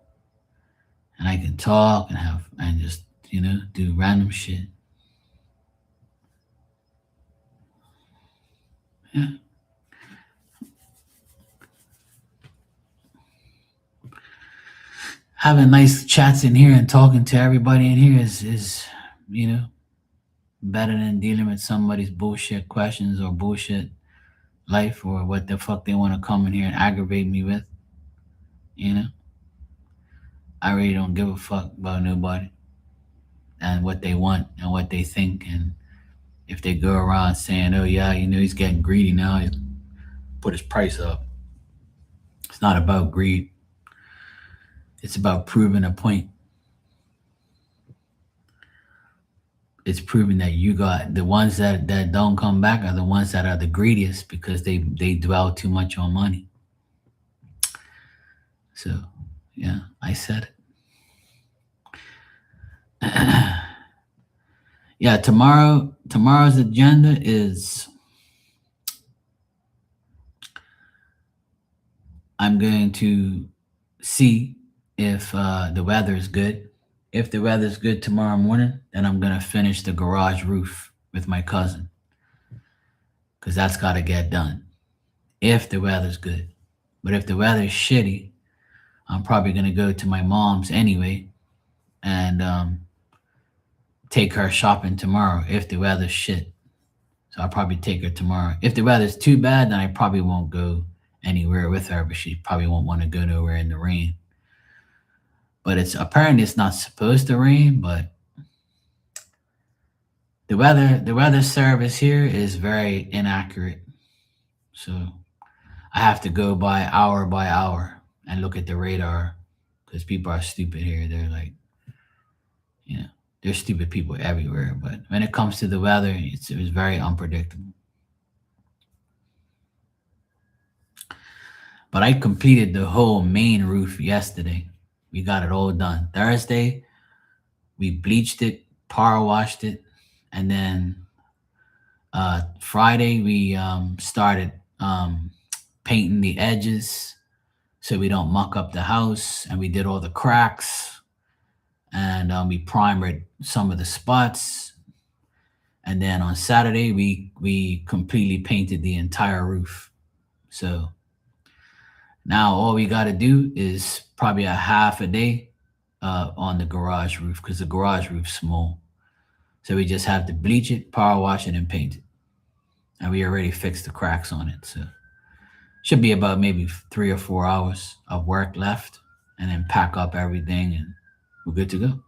And I can talk and just, do random shit. Yeah. Having nice chats in here and talking to everybody in here is better than dealing with somebody's bullshit questions or bullshit life or what the fuck they want to come in here and aggravate me with. I really don't give a fuck about nobody and what they want and what they think. And if they go around saying, oh yeah, he's getting greedy now, he put his price up. It's not about greed. It's about proving a point. It's proving that you got the ones that don't come back are the ones that are the greediest because they dwell too much on money. So yeah, I said it. Yeah, tomorrow's agenda is I'm going to see if the weather is good. If the weather's good tomorrow morning, then I'm going to finish the garage roof with my cousin because that's got to get done if the weather's good. But if the weather's shitty, I'm probably going to go to my mom's anyway and take her shopping tomorrow if the weather's shit. So I'll probably take her tomorrow. If the weather's too bad, then I probably won't go anywhere with her, but she probably won't want to go nowhere in the rain. But it's apparently it's not supposed to rain, but the weather service here is very inaccurate. So I have to go by hour and look at the radar because people are stupid here. They're like, you know, there's stupid people everywhere. But when it comes to the weather, it's very unpredictable. But I completed the whole main roof yesterday. We got it all done. Thursday, we bleached it, power washed it, and then Friday we started painting the edges so we don't muck up the house, and we did all the cracks, and we primered some of the spots, and then on Saturday we completely painted the entire roof. So now all we got to do is probably a half a day on the garage roof because the garage roof's small. So we just have to bleach it, power wash it, and paint it. And we already fixed the cracks on it. So should be about maybe 3 or 4 hours of work left, and then pack up everything and we're good to go.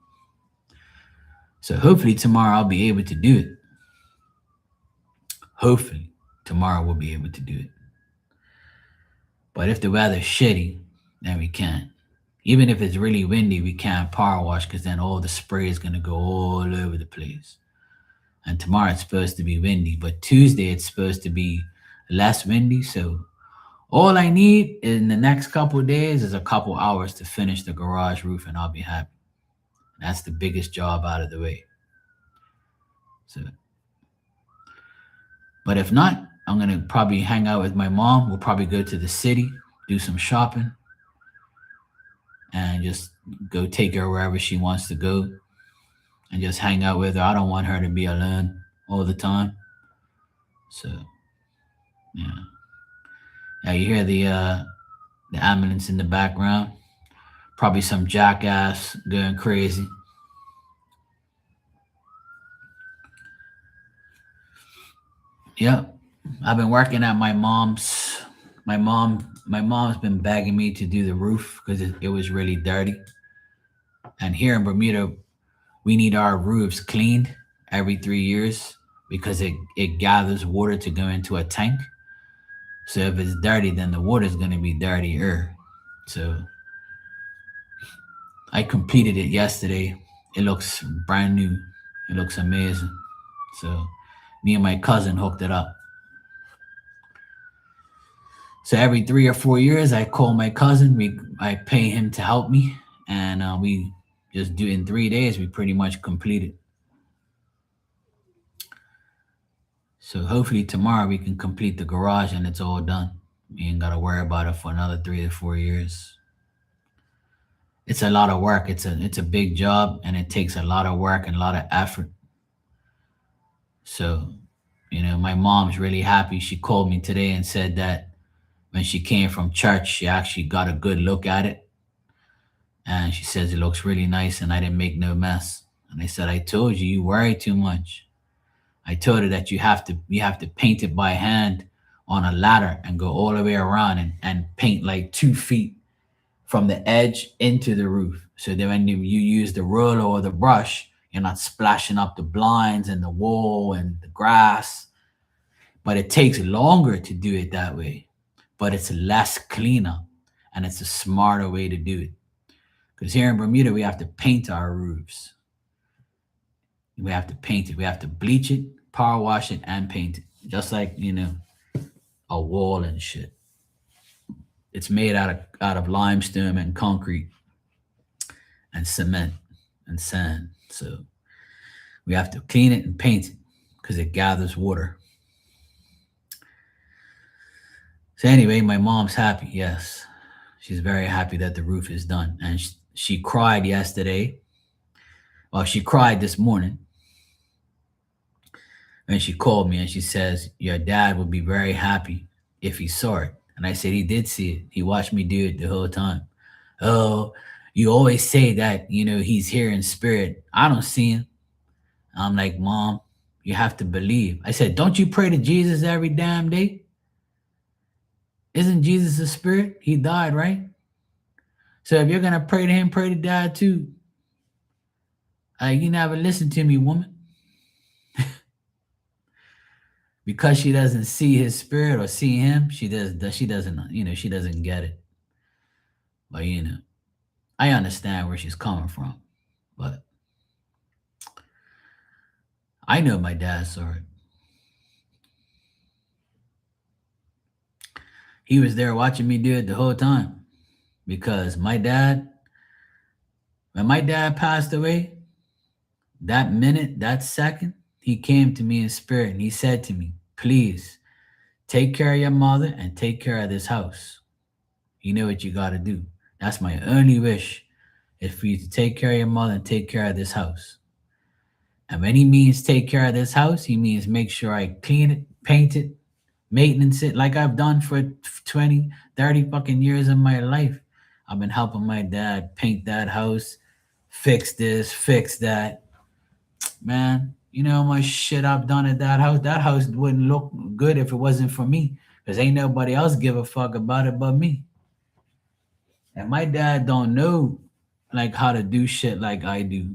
So hopefully tomorrow I'll be able to do it. Hopefully tomorrow we'll be able to do it. But if the weather's shitty, then we can't. Even if it's really windy, we can't power wash because then all the spray is going to go all over the place. And tomorrow it's supposed to be windy, but Tuesday it's supposed to be less windy. So all I need in the next couple of days is a couple hours to finish the garage roof, and I'll be happy. That's the biggest job out of the way. So, but if not, I'm gonna probably hang out with my mom. We'll probably go to the city, do some shopping, and just go take her wherever she wants to go, and just hang out with her. I don't want her to be alone all the time. So, yeah. Yeah, you hear the ambulance in the background. Probably some jackass going crazy. Yep. I've been working at my mom's. My mom's been begging me to do the roof because it was really dirty. And here in Bermuda, we need our roofs cleaned every 3 years because it gathers water to go into a tank. So if it's dirty, then the water's gonna be dirtier. So I completed it yesterday. It looks brand new. It looks amazing. So me and my cousin hooked it up. So every 3 or 4 years, I call my cousin. I pay him to help me, and we just do in 3 days. We pretty much complete it. So hopefully tomorrow we can complete the garage and it's all done. We ain't gotta worry about it for another 3 to 4 years. It's a lot of work. It's a big job, and it takes a lot of work and a lot of effort. So, my mom's really happy. She called me today and said that when she came from church, she actually got a good look at it. And she says it looks really nice and I didn't make no mess. And I said, I told you, you worry too much. I told her that you have to paint it by hand on a ladder and go all the way around and paint like 2 feet from the edge into the roof. So then when you use the roller or the brush, you're not splashing up the blinds and the wall and the grass. But it takes longer to do it that way. But it's less cleanup, and it's a smarter way to do it. Because here in Bermuda, we have to paint our roofs. We have to paint it. We have to bleach it, power wash it, and paint it. Just like, a wall and shit. It's made out of limestone and concrete and cement and sand. So we have to clean it and paint it because it gathers water. So anyway, my mom's happy. Yes, she's very happy that the roof is done, and she cried yesterday. Well, she cried this morning, and she called me and she says, "Your dad would be very happy if he saw it." And I said, "He did see it. He watched me do it the whole time." "Oh, you always say that, he's here in spirit." I don't see him. I'm like, Mom, you have to believe. I said, don't you pray to Jesus every damn day? Isn't Jesus a spirit? He died, right? So if you're gonna pray to him, pray to God too. You never listen to me, woman. Because she doesn't see his spirit or see him, she doesn't, she doesn't get it. But I understand where she's coming from. But I know my dad saw it. He was there watching me do it the whole time. Because when my dad passed away, that minute, that second, he came to me in spirit and he said to me, please take care of your mother and take care of this house. You know what you got to do. That's my only wish, is for you to take care of your mother and take care of this house. And when he means take care of this house, he means make sure I clean it, paint it, maintenance it, like I've done for 20, 30 fucking years of my life. I've been helping my dad paint that house, fix this, fix that. Man, you know how much shit I've done at that house? That house wouldn't look good if it wasn't for me. Because ain't nobody else give a fuck about it but me. And my dad don't know like how to do shit like I do.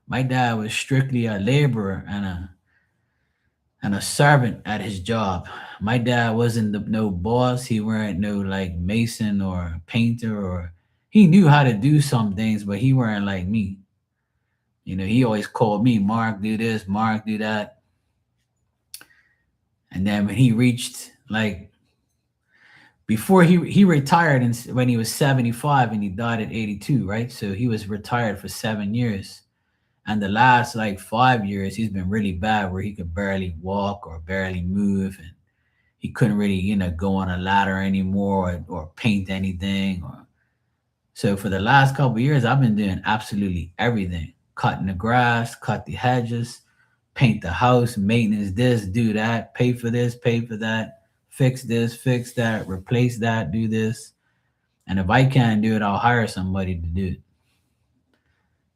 My dad was strictly a laborer and a servant at his job. My dad wasn't no boss. He weren't no like mason or painter, or he knew how to do some things, but he weren't like me. He always called me, Mark, do this, Mark, do that. And then when he reached like before he retired when he was 75 and he died at 82, right? So he was retired for 7 years. And the last like 5 years, he's been really bad where he could barely walk or barely move. And he couldn't really, go on a ladder anymore or paint anything. So for the last couple of years, I've been doing absolutely everything. Cutting the grass, cut the hedges, paint the house, maintenance this, do that, pay for this, pay for that, fix this, fix that, replace that, do this. And if I can't do it, I'll hire somebody to do it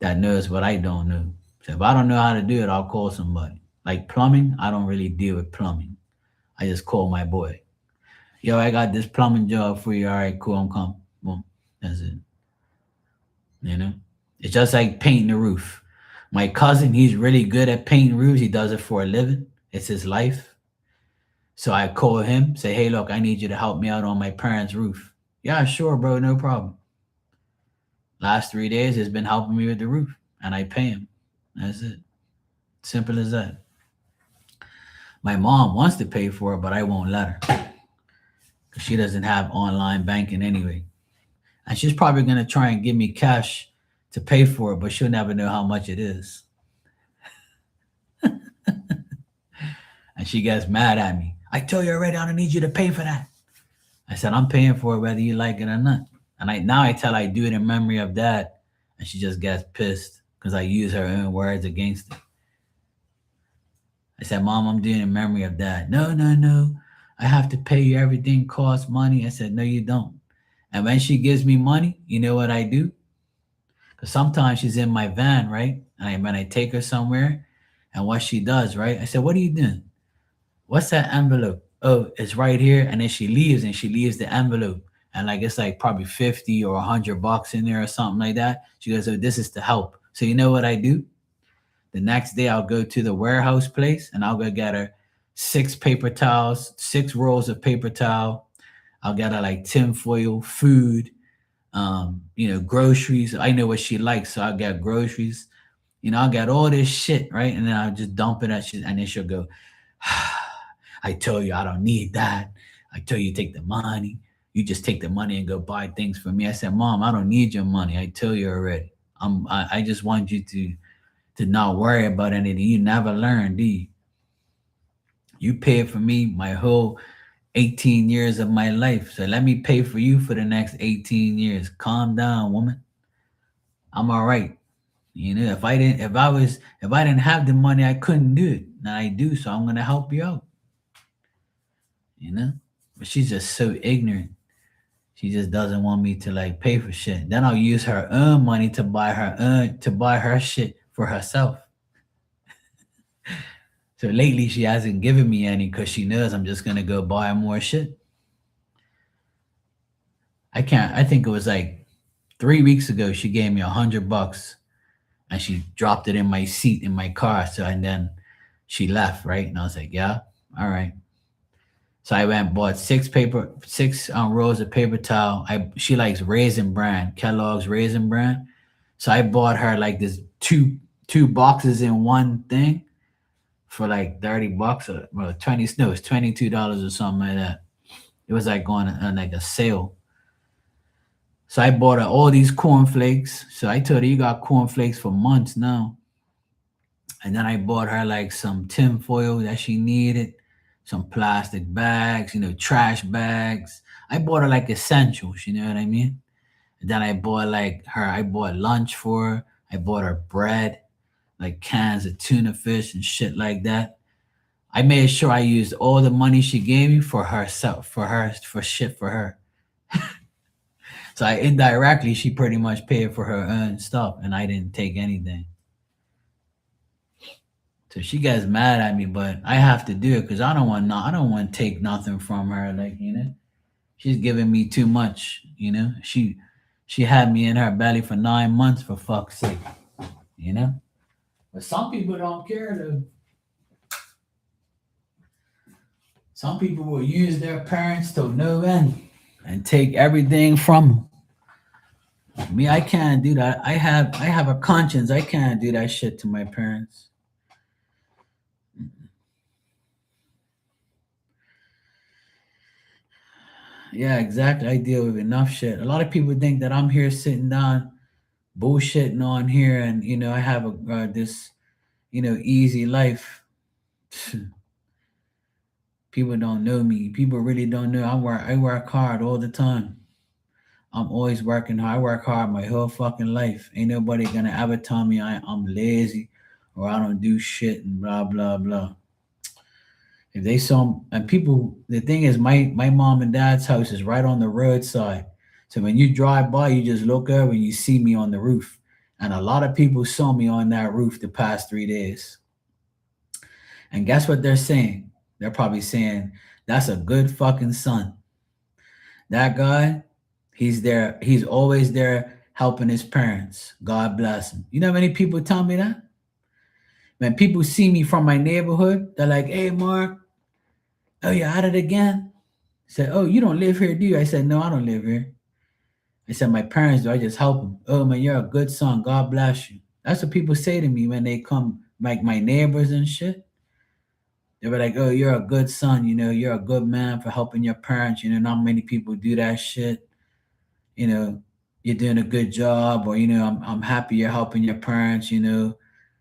that knows what I don't know. So if I don't know how to do it, I'll call somebody. Like plumbing, I don't really deal with plumbing. I just call my boy. Yo, I got this plumbing job for you. All right, cool, I'm coming. Boom. That's it. You know? It's just like painting the roof. My cousin, he's really good at painting roofs. He does it for a living. It's his life. So I call him, say, hey, look, I need you to help me out on my parents' roof. Yeah, sure, bro, no problem. Last 3 days, he's been helping me with the roof, and I pay him. That's it. Simple as that. My mom wants to pay for it, but I won't let her because she doesn't have online banking anyway. And she's probably going to try and give me cash to pay for it, but she'll never know how much it is. And she gets mad at me. I told you already, I don't need you to pay for that. I said, I'm paying for it whether you like it or not. And now I tell her I do it in memory of Dad. And she just gets pissed because I use her own words against it. I said, Mom, I'm doing it in memory of Dad. No, no, no. I have to pay you. Everything costs money. I said, no, you don't. And when she gives me money, you know what I do? Because sometimes she's in my van, right? And when I take her somewhere, and what she does, right? I said, what are you doing? What's that envelope? Oh, it's right here. And then she leaves and she leaves the envelope. And like it's like probably 50 or $100 in there or something like that. She goes, oh, this is to help. So you know what I do? The next day I'll go to the warehouse place and I'll go get her 6 paper towels, 6 rolls of paper towel. I'll get her like tinfoil, food, groceries. I know what she likes, so I'll get groceries. I'll get all this shit, right? And then I'll just dump it and then she'll go, I told you I don't need that. I told you take the money. You just take the money and go buy things for me. I said, Mom, I don't need your money. I told you already. I just want you to not worry about anything. You never learn, do you? You paid for me my whole 18 years of my life. So let me pay for you for the next 18 years. Calm down, woman. I'm all right. If I didn't have the money, I couldn't do it. Now I do, so I'm gonna help you out. But she's just so ignorant. She just doesn't want me to like pay for shit. Then I'll use her own money to buy her shit for herself. So lately she hasn't given me any because she knows I'm just gonna go buy more shit. I can't. I think it was like 3 weeks ago. She gave me $100 and she dropped it in my seat in my car. So and then she left, right? And I was like, yeah, all right. So I went and bought six rolls of paper towel. She likes Raisin Bran, Kellogg's Raisin Bran. So I bought her like this two boxes in one thing for like $30 or well 20 no, it's $22 or something like that. It was like going on like a sale. So I bought her all these cornflakes. So I told her you got cornflakes for months now. And then I bought her like some tin foil that she needed, some plastic bags, trash bags. I bought her like essentials, you know what I mean? And then I bought lunch for her. I bought her bread, like cans of tuna fish and shit like that. I made sure I used all the money she gave me for herself, for shit for her. So I indirectly, she pretty much paid for her own stuff, and I didn't take anything. So she gets mad at me, but I have to do it because I don't want to take nothing from her. Like she's giving me too much. She had me in her belly for 9 months for fuck's sake. You know, but some people don't care though. Some people will use their parents to no end and take everything from them. Me, I can't do that. I have a conscience. I can't do that shit to my parents. Yeah, exactly. I deal with enough shit. A lot of people think that I'm here sitting down bullshitting on here, and I have this easy life. People don't know me. People really don't know. I work hard all the time. I'm always working hard. I work hard my whole fucking life. Ain't nobody gonna ever tell me I'm lazy or I don't do shit and blah blah blah. If they saw and people, the thing is, my mom and dad's house is right on the roadside. So when you drive by, you just look over and you see me on the roof. And a lot of people saw me on that roof the past 3 days. And guess what they're saying? They're probably saying, that's a good fucking son. That guy, he's there. He's always there helping his parents. God bless him. You know how many people tell me that? When people see me from my neighborhood, they're like, hey, Mark, oh, you at it again? I said, oh, you don't live here, do you? I said, no, I don't live here. I said, my parents do. I just help them. Oh, man, you're a good son. God bless you. That's what people say to me when they come, like my neighbors and shit. They were like, oh, you're a good son. You're a good man for helping your parents. Not many people do that shit. You know, you're doing a good job, or, I'm happy you're helping your parents.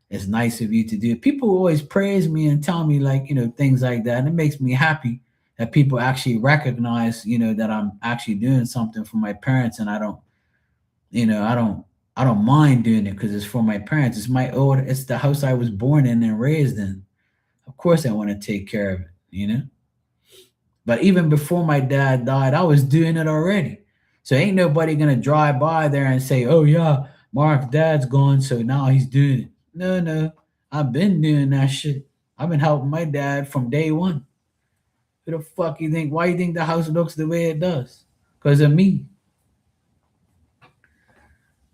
It's nice of you to do. People always praise me and tell me like, things like that. And it makes me happy that people actually recognize, that I'm actually doing something for my parents, and I don't, I don't mind doing it because it's for my parents. It's the house I was born in and raised in. Of course I want to take care of it. But even before my dad died, I was doing it already. So ain't nobody gonna drive by there and say, oh yeah, Mark's dad's gone, so now he's doing it. No, no. I've been doing that shit. I've been helping my dad from day one. Who the fuck you think? Why you think the house looks the way it does? Because of me.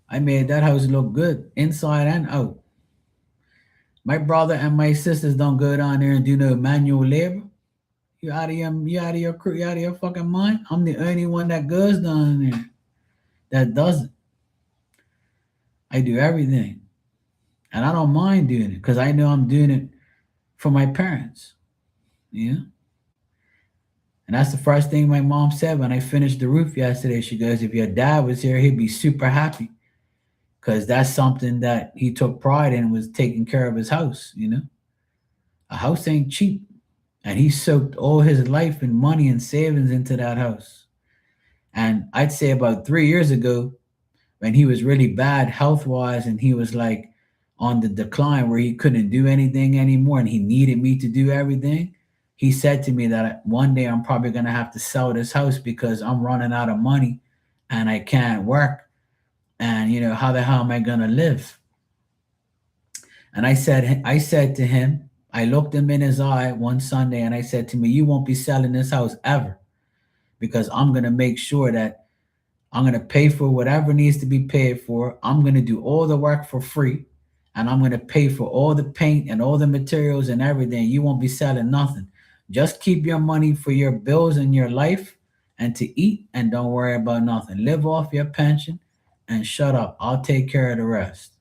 I made that house look good inside and out. My brother and my sisters don't go down there and do no manual labor. You out of your fucking mind? I'm the only one that goes down there that does it. I do everything. And I don't mind doing it because I know I'm doing it for my parents. Yeah. And that's the first thing my mom said when I finished the roof yesterday. She goes, if your dad was here, he'd be super happy. Because that's something that he took pride in, was taking care of his house. A house ain't cheap. And he soaked all his life and money and savings into that house. And I'd say about 3 years ago, when he was really bad health wise and he was like on the decline where he couldn't do anything anymore and he needed me to do everything, he said to me that one day I'm probably going to have to sell this house because I'm running out of money and I can't work. And, how the hell am I going to live? And I said to him, I looked him in his eye one Sunday and I said to me, you won't be selling this house ever, because I'm going to make sure that I'm going to pay for whatever needs to be paid for. I'm going to do all the work for free, and I'm going to pay for all the paint and all the materials and everything. You won't be selling nothing. Just keep your money for your bills and your life and to eat, and don't worry about nothing. Live off your pension and shut up. I'll take care of the rest.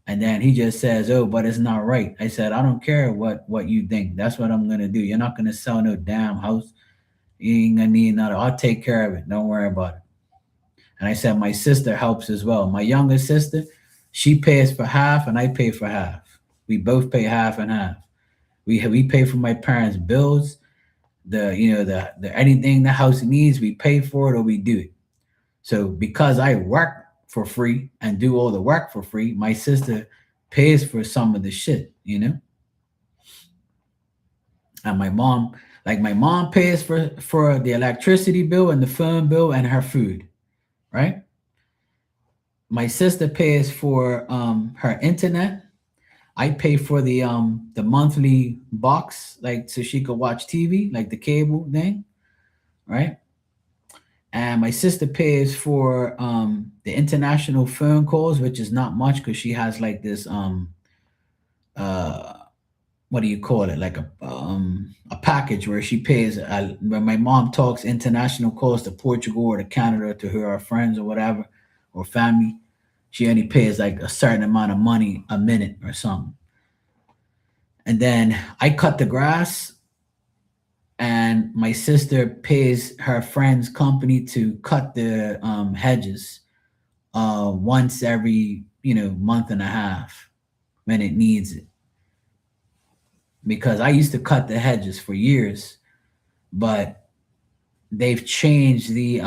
And then he just says, "Oh, but it's not right." I said, "I don't care what you think. That's what I'm gonna do. You're not gonna sell no damn house. You ain't gonna need another. I'll take care of it. Don't worry about it." And I said, "My sister helps as well. My younger sister, she pays for half, and I pay for half. We both pay half and half. We pay for my parents' bills. The anything the house needs, we pay for it or we do it. So because I work for free and do all the work for free, my sister pays for some of the shit. And my mom pays for the electricity bill and the phone bill and her food, right? My sister pays for her internet. I pay for the monthly box, like so she could watch TV, like the cable thing, right? And my sister pays for the international phone calls, which is not much because she has like this uh what do you call it, like a package where she pays when my mom talks international calls to Portugal or to Canada to her friends or whatever, or family. She only pays like a certain amount of money a minute or something. And then I cut the grass, and my sister pays her friend's company to cut the hedges once every month and a half when it needs it. Because I used to cut the hedges for years, but they've changed the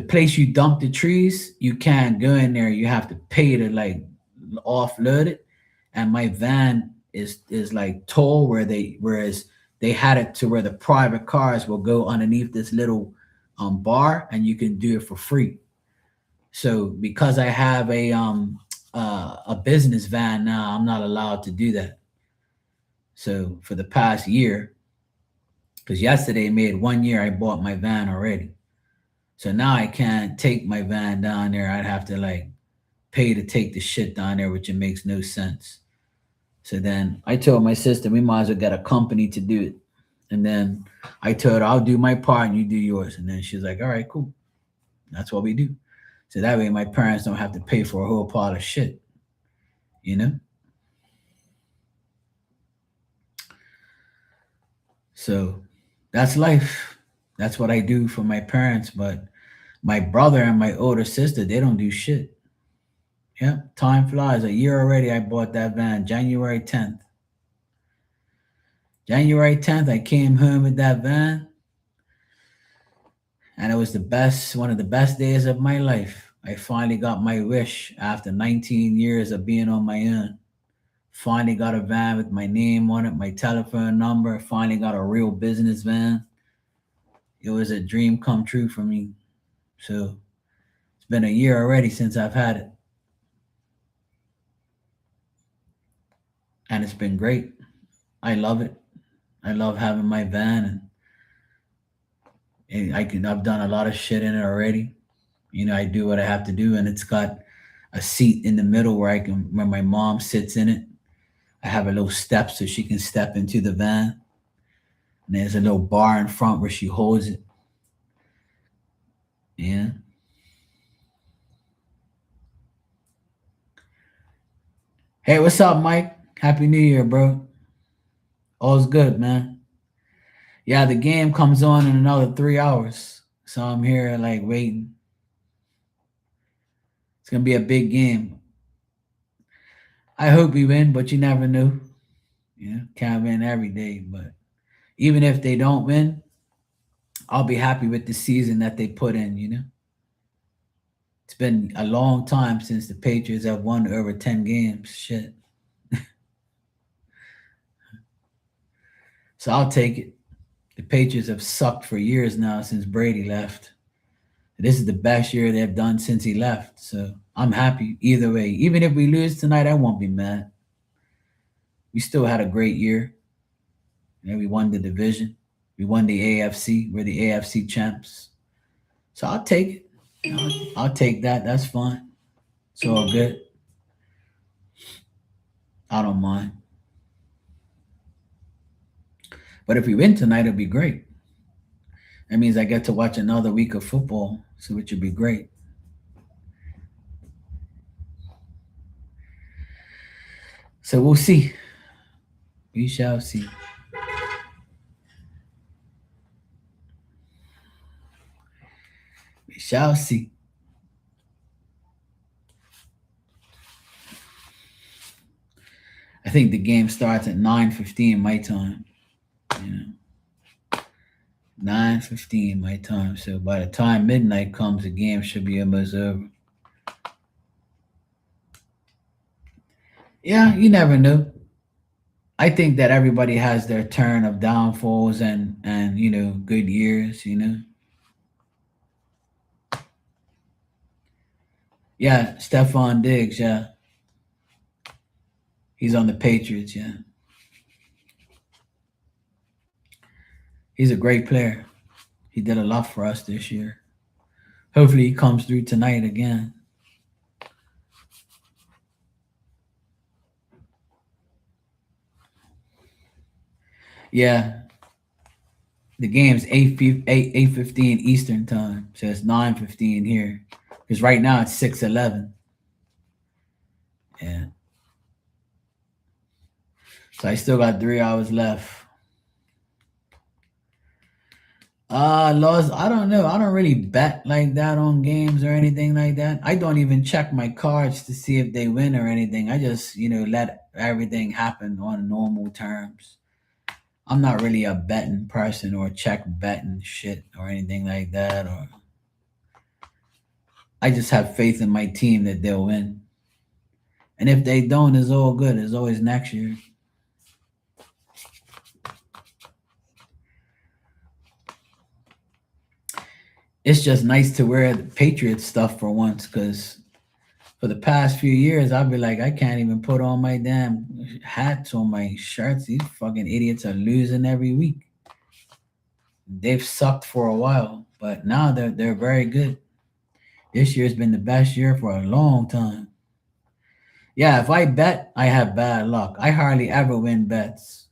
place you dump the trees. You can't go in there. You have to pay to like offload it. And my van is like tall, whereas they had it to where the private cars will go underneath this little bar, and you can do it for free. So because I have a business van now, I'm not allowed to do that. So for the past year, because yesterday made 1 year I bought my van already. So now I can't take my van down there. I'd have to like pay to take the shit down there, which it makes no sense. So then I told my sister we might as well get a company to do it. And then I told her I'll do my part and you do yours. And then she's like, all right, cool. That's what we do. So that way my parents don't have to pay for a whole pile of shit, you know? So that's life. That's what I do for my parents. But my brother and my older sister, they don't do shit. Yeah, time flies. A year already, I bought that van January 10th. January 10th, I came home with that van, and it was one of the best days of my life. I finally got my wish after 19 years of being on my own. Finally got a van with my name on it, my telephone number. Finally got a real business van. It was a dream come true for me. So it's been a year already since I've had it, and it's been great. I love it. I love having my van, and I've done a lot of shit in it already. I do what I have to do, and it's got a seat in the middle where my mom sits in it. I have a little step so she can step into the van, and there's a little bar in front where she holds it. Yeah. Hey, what's up, Mike? Happy New Year, bro. All's good, man. Yeah, the game comes on in another 3 hours, so I'm here like waiting. It's gonna be a big game. I hope we win, but you never know. Can't win every day, but even if they don't win, I'll be happy with the season that they put in. It's been a long time since the Patriots have won over 10 games. Shit. So I'll take it. The Patriots have sucked for years now since Brady left. This is the best year they've done since he left. So I'm happy either way. Even if we lose tonight, I won't be mad. We still had a great year. We won the division. We won the AFC. We're the AFC champs. So I'll take it. I'll take that. That's fine. It's all good. I don't mind. But if we win tonight, it'll be great. That means I get to watch another week of football, so which would be great. So we'll see. We shall see. We shall see. I think the game starts at 9:15 my time. You know, 9:15 my time. So by the time midnight comes, the game should be almost over. Yeah, you never know. I think that everybody has their turn of downfalls and good years. Yeah, Stephon Diggs. Yeah, he's on the Patriots. Yeah, he's a great player. He did a lot for us this year. Hopefully, he comes through tonight again. Yeah, the game's 8:15 Eastern time, so it's 9:15 here. Because right now it's 6:11. Yeah, so I still got 3 hours left. Laws, I don't know. I don't really bet like that on games or anything like that. I don't even check my cards to see if they win or anything. I just, let everything happen on normal terms. I'm not really a betting person or check betting shit or anything like that. Or I just have faith in my team that they'll win. And if they don't, it's all good. It's always next year. It's just nice to wear the Patriots stuff for once, because for the past few years, I'll be like, I can't even put on my damn hats on my shirts. These fucking idiots are losing every week. They've sucked for a while, but now they're very good. This year's been the best year for a long time. Yeah, if I bet, I have bad luck. I hardly ever win bets.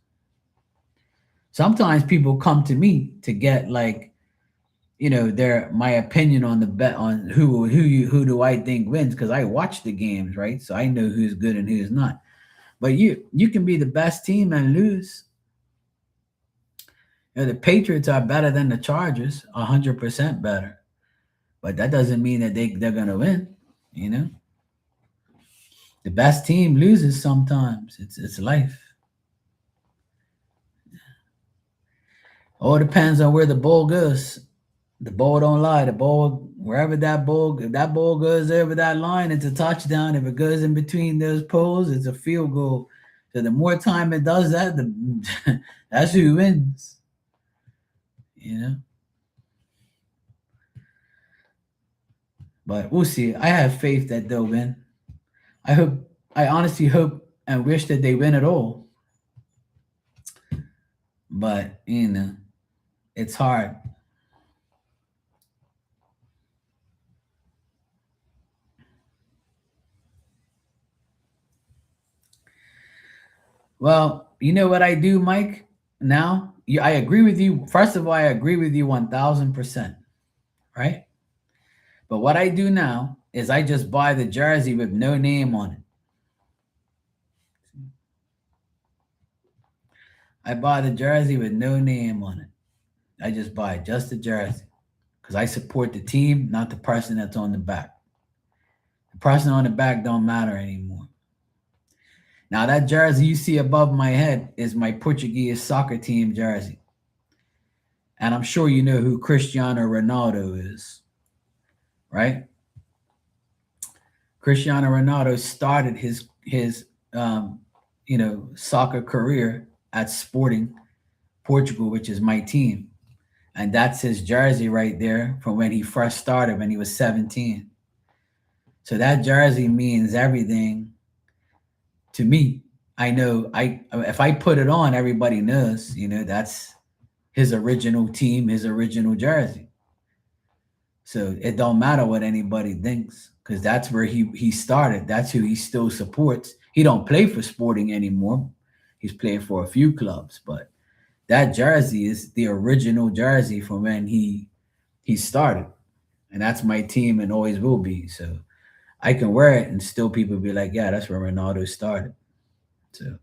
Sometimes people come to me to get like, their my opinion on the bet on who do I think wins, because I watch the games, right? So I know who's good and who's not. But you can be the best team and lose. The Patriots are better than the Chargers, 100% better. But that doesn't mean that they're gonna win. You know, the best team loses sometimes. It's life. All depends on where the ball goes. The ball don't lie. The ball, wherever that ball, if that ball goes over that line, it's a touchdown. If it goes in between those poles, it's a field goal. So the more time it does that, that's who wins. You know. But we'll see. I have faith that they'll win. I hope. I honestly hope and wish that they win at all. But it's hard. Well, you know what I do, Mike? Now, I agree with you. First of all, I agree with you 1,000%. Right? But what I do now is I just buy the jersey with no name on it. I buy the jersey with no name on it. I just buy just the jersey because I support the team, not the person that's on the back. The person on the back don't matter anymore. Now that jersey you see above my head is my Portuguese soccer team jersey. And I'm sure you know who Cristiano Ronaldo is, right? Cristiano Ronaldo started his soccer career at Sporting Portugal, which is my team. And that's his jersey right there from when he first started when he was 17. So that jersey means everything to me. I know I if I put it on, everybody knows, that's his original team, his original jersey. So it don't matter what anybody thinks because that's where he started. That's who he still supports. He don't play for Sporting anymore. He's playing for a few clubs, but that jersey is the original jersey from when he started, and that's my team and always will be. So I can wear it and still people be like, yeah, that's where Ronaldo started. So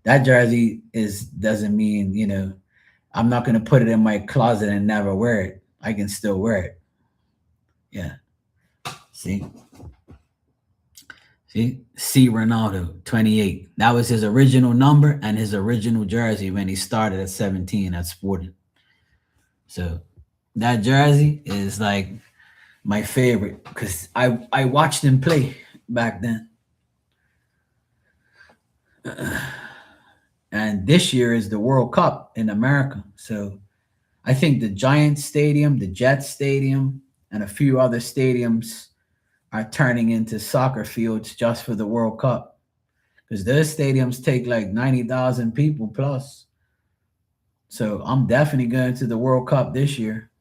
that jersey is doesn't mean I'm not gonna put it in my closet and never wear it. I can still wear it. Yeah. See, see Ronaldo 28. That was his original number and his original jersey when he started at 17 at Sporting. So that jersey is like my favorite because I watched him play back then. And this year is the World Cup in America. So I think the Giants Stadium, the Jets Stadium, and a few other stadiums are turning into soccer fields just for the World Cup. Because those stadiums take like 90,000 people plus. So I'm definitely going to the World Cup this year.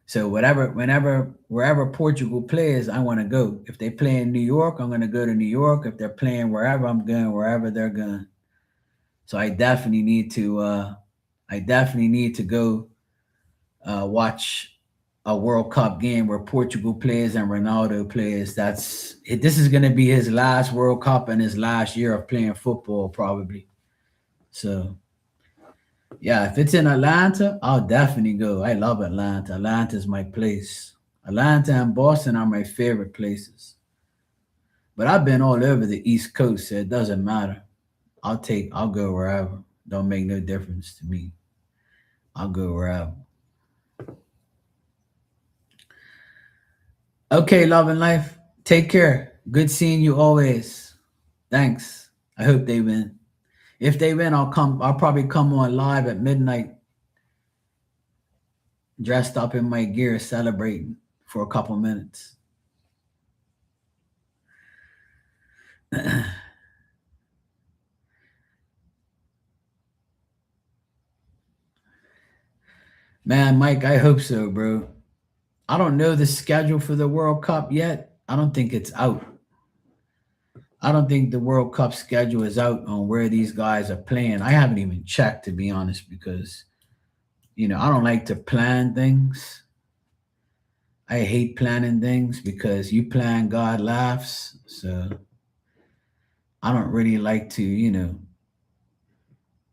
So wherever Portugal plays, I want to go. If they play in New York, I'm going to go to New York. If they're playing wherever, I'm going wherever they're going. So I definitely need to go watch a World Cup game where Portugal plays and Ronaldo plays. This is going to be his last World Cup and his last year of playing football probably. So yeah, if it's in Atlanta, I'll definitely go. I love Atlanta. Atlanta's my place. Atlanta and Boston are my favorite places. But I've been all over the East Coast, so it doesn't matter. I'll go wherever. Don't make no difference to me. I'll go wherever. Okay, love and life. Take care. Good seeing you always. Thanks. I hope they win. If they win, I'll probably come on live at midnight, dressed up in my gear, celebrating for a couple minutes. Man, Mike, I hope so, bro. I don't know the schedule for the World Cup yet. I don't think it's out. I don't think the World Cup schedule is out on where these guys are playing. I haven't even checked, to be honest, because I don't like to plan things. I hate planning things because you plan, God laughs. So I don't really like to,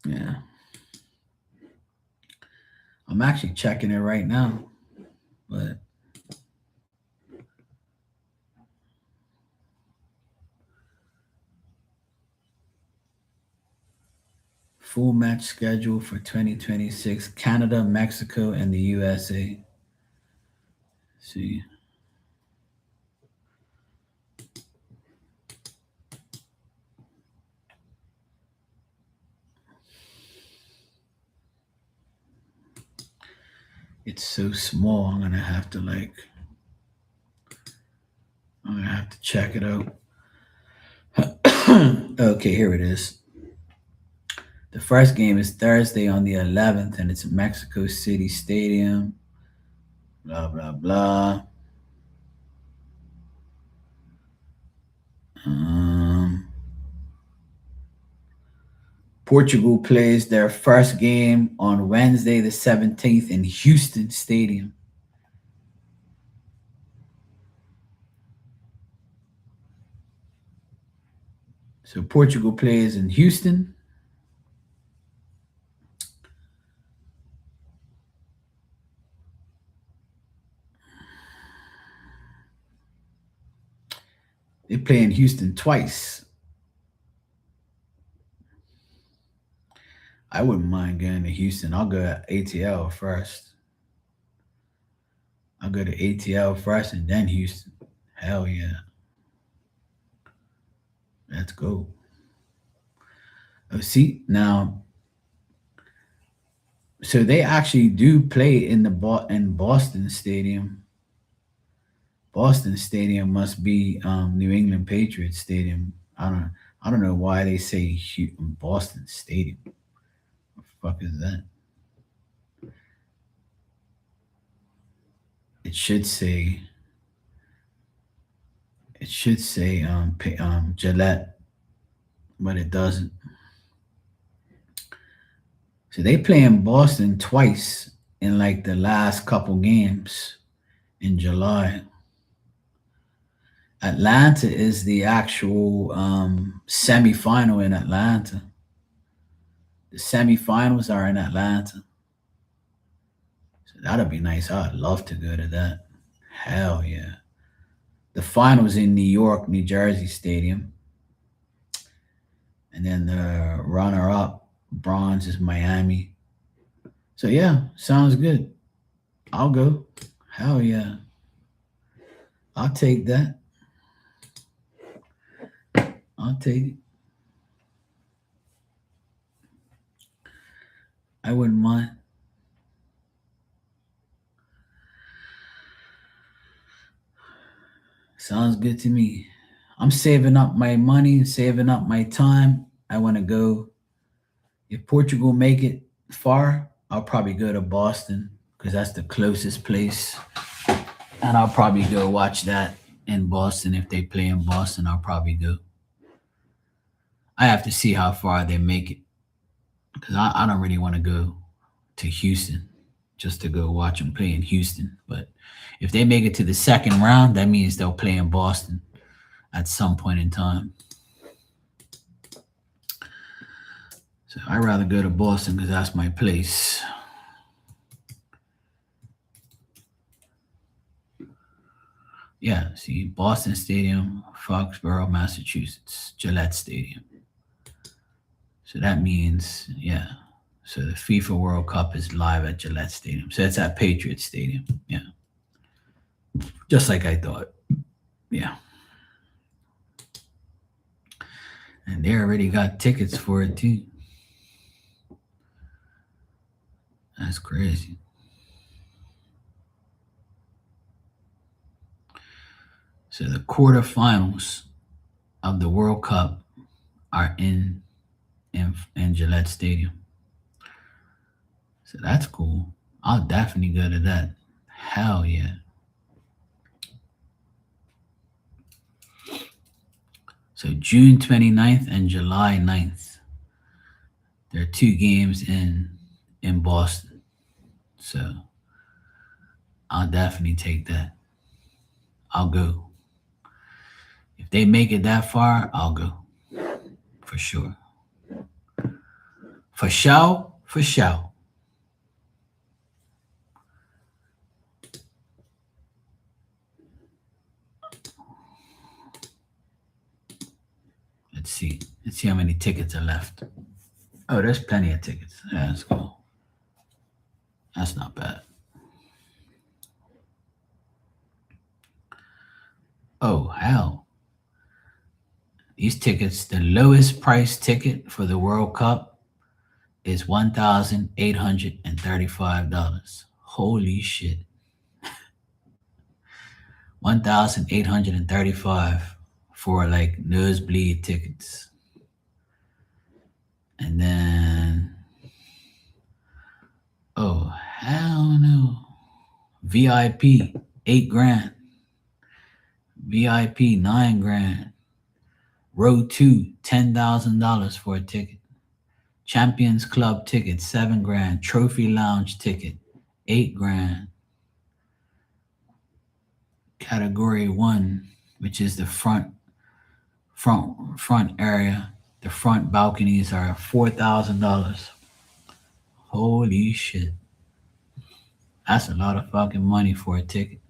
yeah. I'm actually checking it right now, but full match schedule for 2026 Canada, Mexico, and the USA. See. It's so small. I'm gonna have to check it out. Okay, here it is. The first game is Thursday on the 11th, and it's Mexico City Stadium. Blah blah blah. Um, Portugal plays their first game on Wednesday, the 17th, in Houston Stadium. So Portugal plays in Houston. They play in Houston twice. I wouldn't mind going to Houston. I'll go to ATL first. I'll go to ATL first and then Houston. Hell yeah. Let's go. Oh, see, now, so they actually do play in Boston Stadium. Boston Stadium must be New England Patriots Stadium. I don't know why they say Boston Stadium. What the fuck is that? It should say Gillette, but it doesn't. So they play in Boston twice in like the last couple games in July. Atlanta is the actual semifinal in Atlanta. The semifinals are in Atlanta. So that'll be nice. I'd love to go to that. Hell yeah. The finals in New York, New Jersey Stadium. And then the runner up, bronze, is Miami. So yeah, sounds good. I'll go. Hell yeah. I'll take that. I'll take it. I wouldn't mind. Sounds good to me. I'm saving up my money, saving up my time. I want to go. If Portugal make it far, I'll probably go to Boston because that's the closest place. And I'll probably go watch that in Boston. If they play in Boston, I'll probably go. I have to see how far they make it because I don't really want to go to Houston just to go watch them play in Houston. But if they make it to the second round, that means they'll play in Boston at some point in time. So I'd rather go to Boston because that's my place. Yeah, see, Boston Stadium, Foxborough, Massachusetts, Gillette Stadium. So that means, yeah. So the FIFA World Cup is live at Gillette Stadium. So it's at Patriots Stadium. Yeah. Just like I thought. Yeah. And they already got tickets for it too. That's crazy. So the quarterfinals of the World Cup are in Gillette Stadium. So that's cool. I'll definitely go to that. Hell yeah. So June 29th and July 9th. There are two games in Boston. So I'll definitely take that. I'll go. If they make it that far, I'll go. For sure. For sure. For sure. Let's see. Let's see how many tickets are left. Oh, there's plenty of tickets. Yeah, that's cool. That's not bad. Oh, hell. These tickets, the lowest price ticket for the World Cup is $1,835. Holy shit. 1,835 for like nosebleed tickets. And then, oh, hell no. VIP, 8 grand. VIP, 9 grand. Row 2, $10,000 for a ticket. Champions Club ticket, 7 grand. Trophy Lounge ticket, 8 grand. Category 1, which is the front area. The front balconies are $4,000. Holy shit. That's a lot of fucking money for a ticket.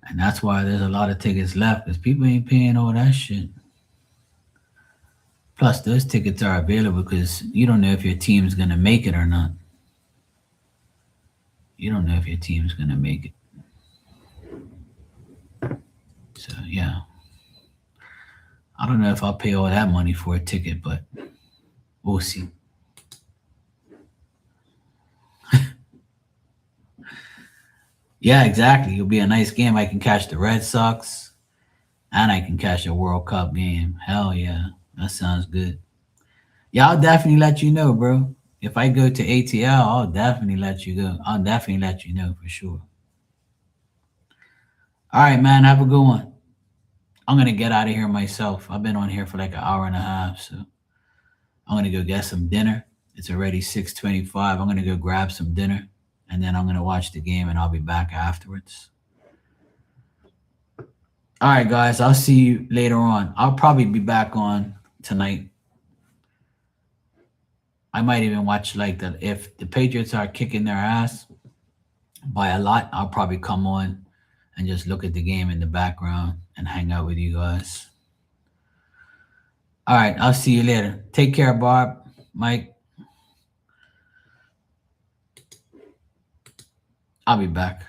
And that's why there's a lot of tickets left because people ain't paying all that shit. Plus, those tickets are available because you don't know if your team's going to make it or not. You don't know if your team's going to make it. So, yeah. I don't know if I'll pay all that money for a ticket, but we'll see. Yeah, exactly. It'll be a nice game. I can catch the Red Sox and I can catch a World Cup game. Hell yeah. That sounds good. Yeah, I'll definitely let you know, bro. If I go to ATL, I'll definitely let you go. I'll definitely let you know for sure. All right, man. Have a good one. I'm gonna get out of here myself. I've been on here for like an hour and a half, so I'm gonna go get some dinner. It's already 6:25. I'm gonna go grab some dinner, and then I'm gonna watch the game, and I'll be back afterwards. All right, guys. I'll see you later on. I'll probably be back on tonight. I might even watch like the if the Patriots are kicking their ass by a lot, I'll probably come on and just look at the game in the background and hang out with you guys. All right, I'll see you later. Take care, Barb, Mike. I'll be back.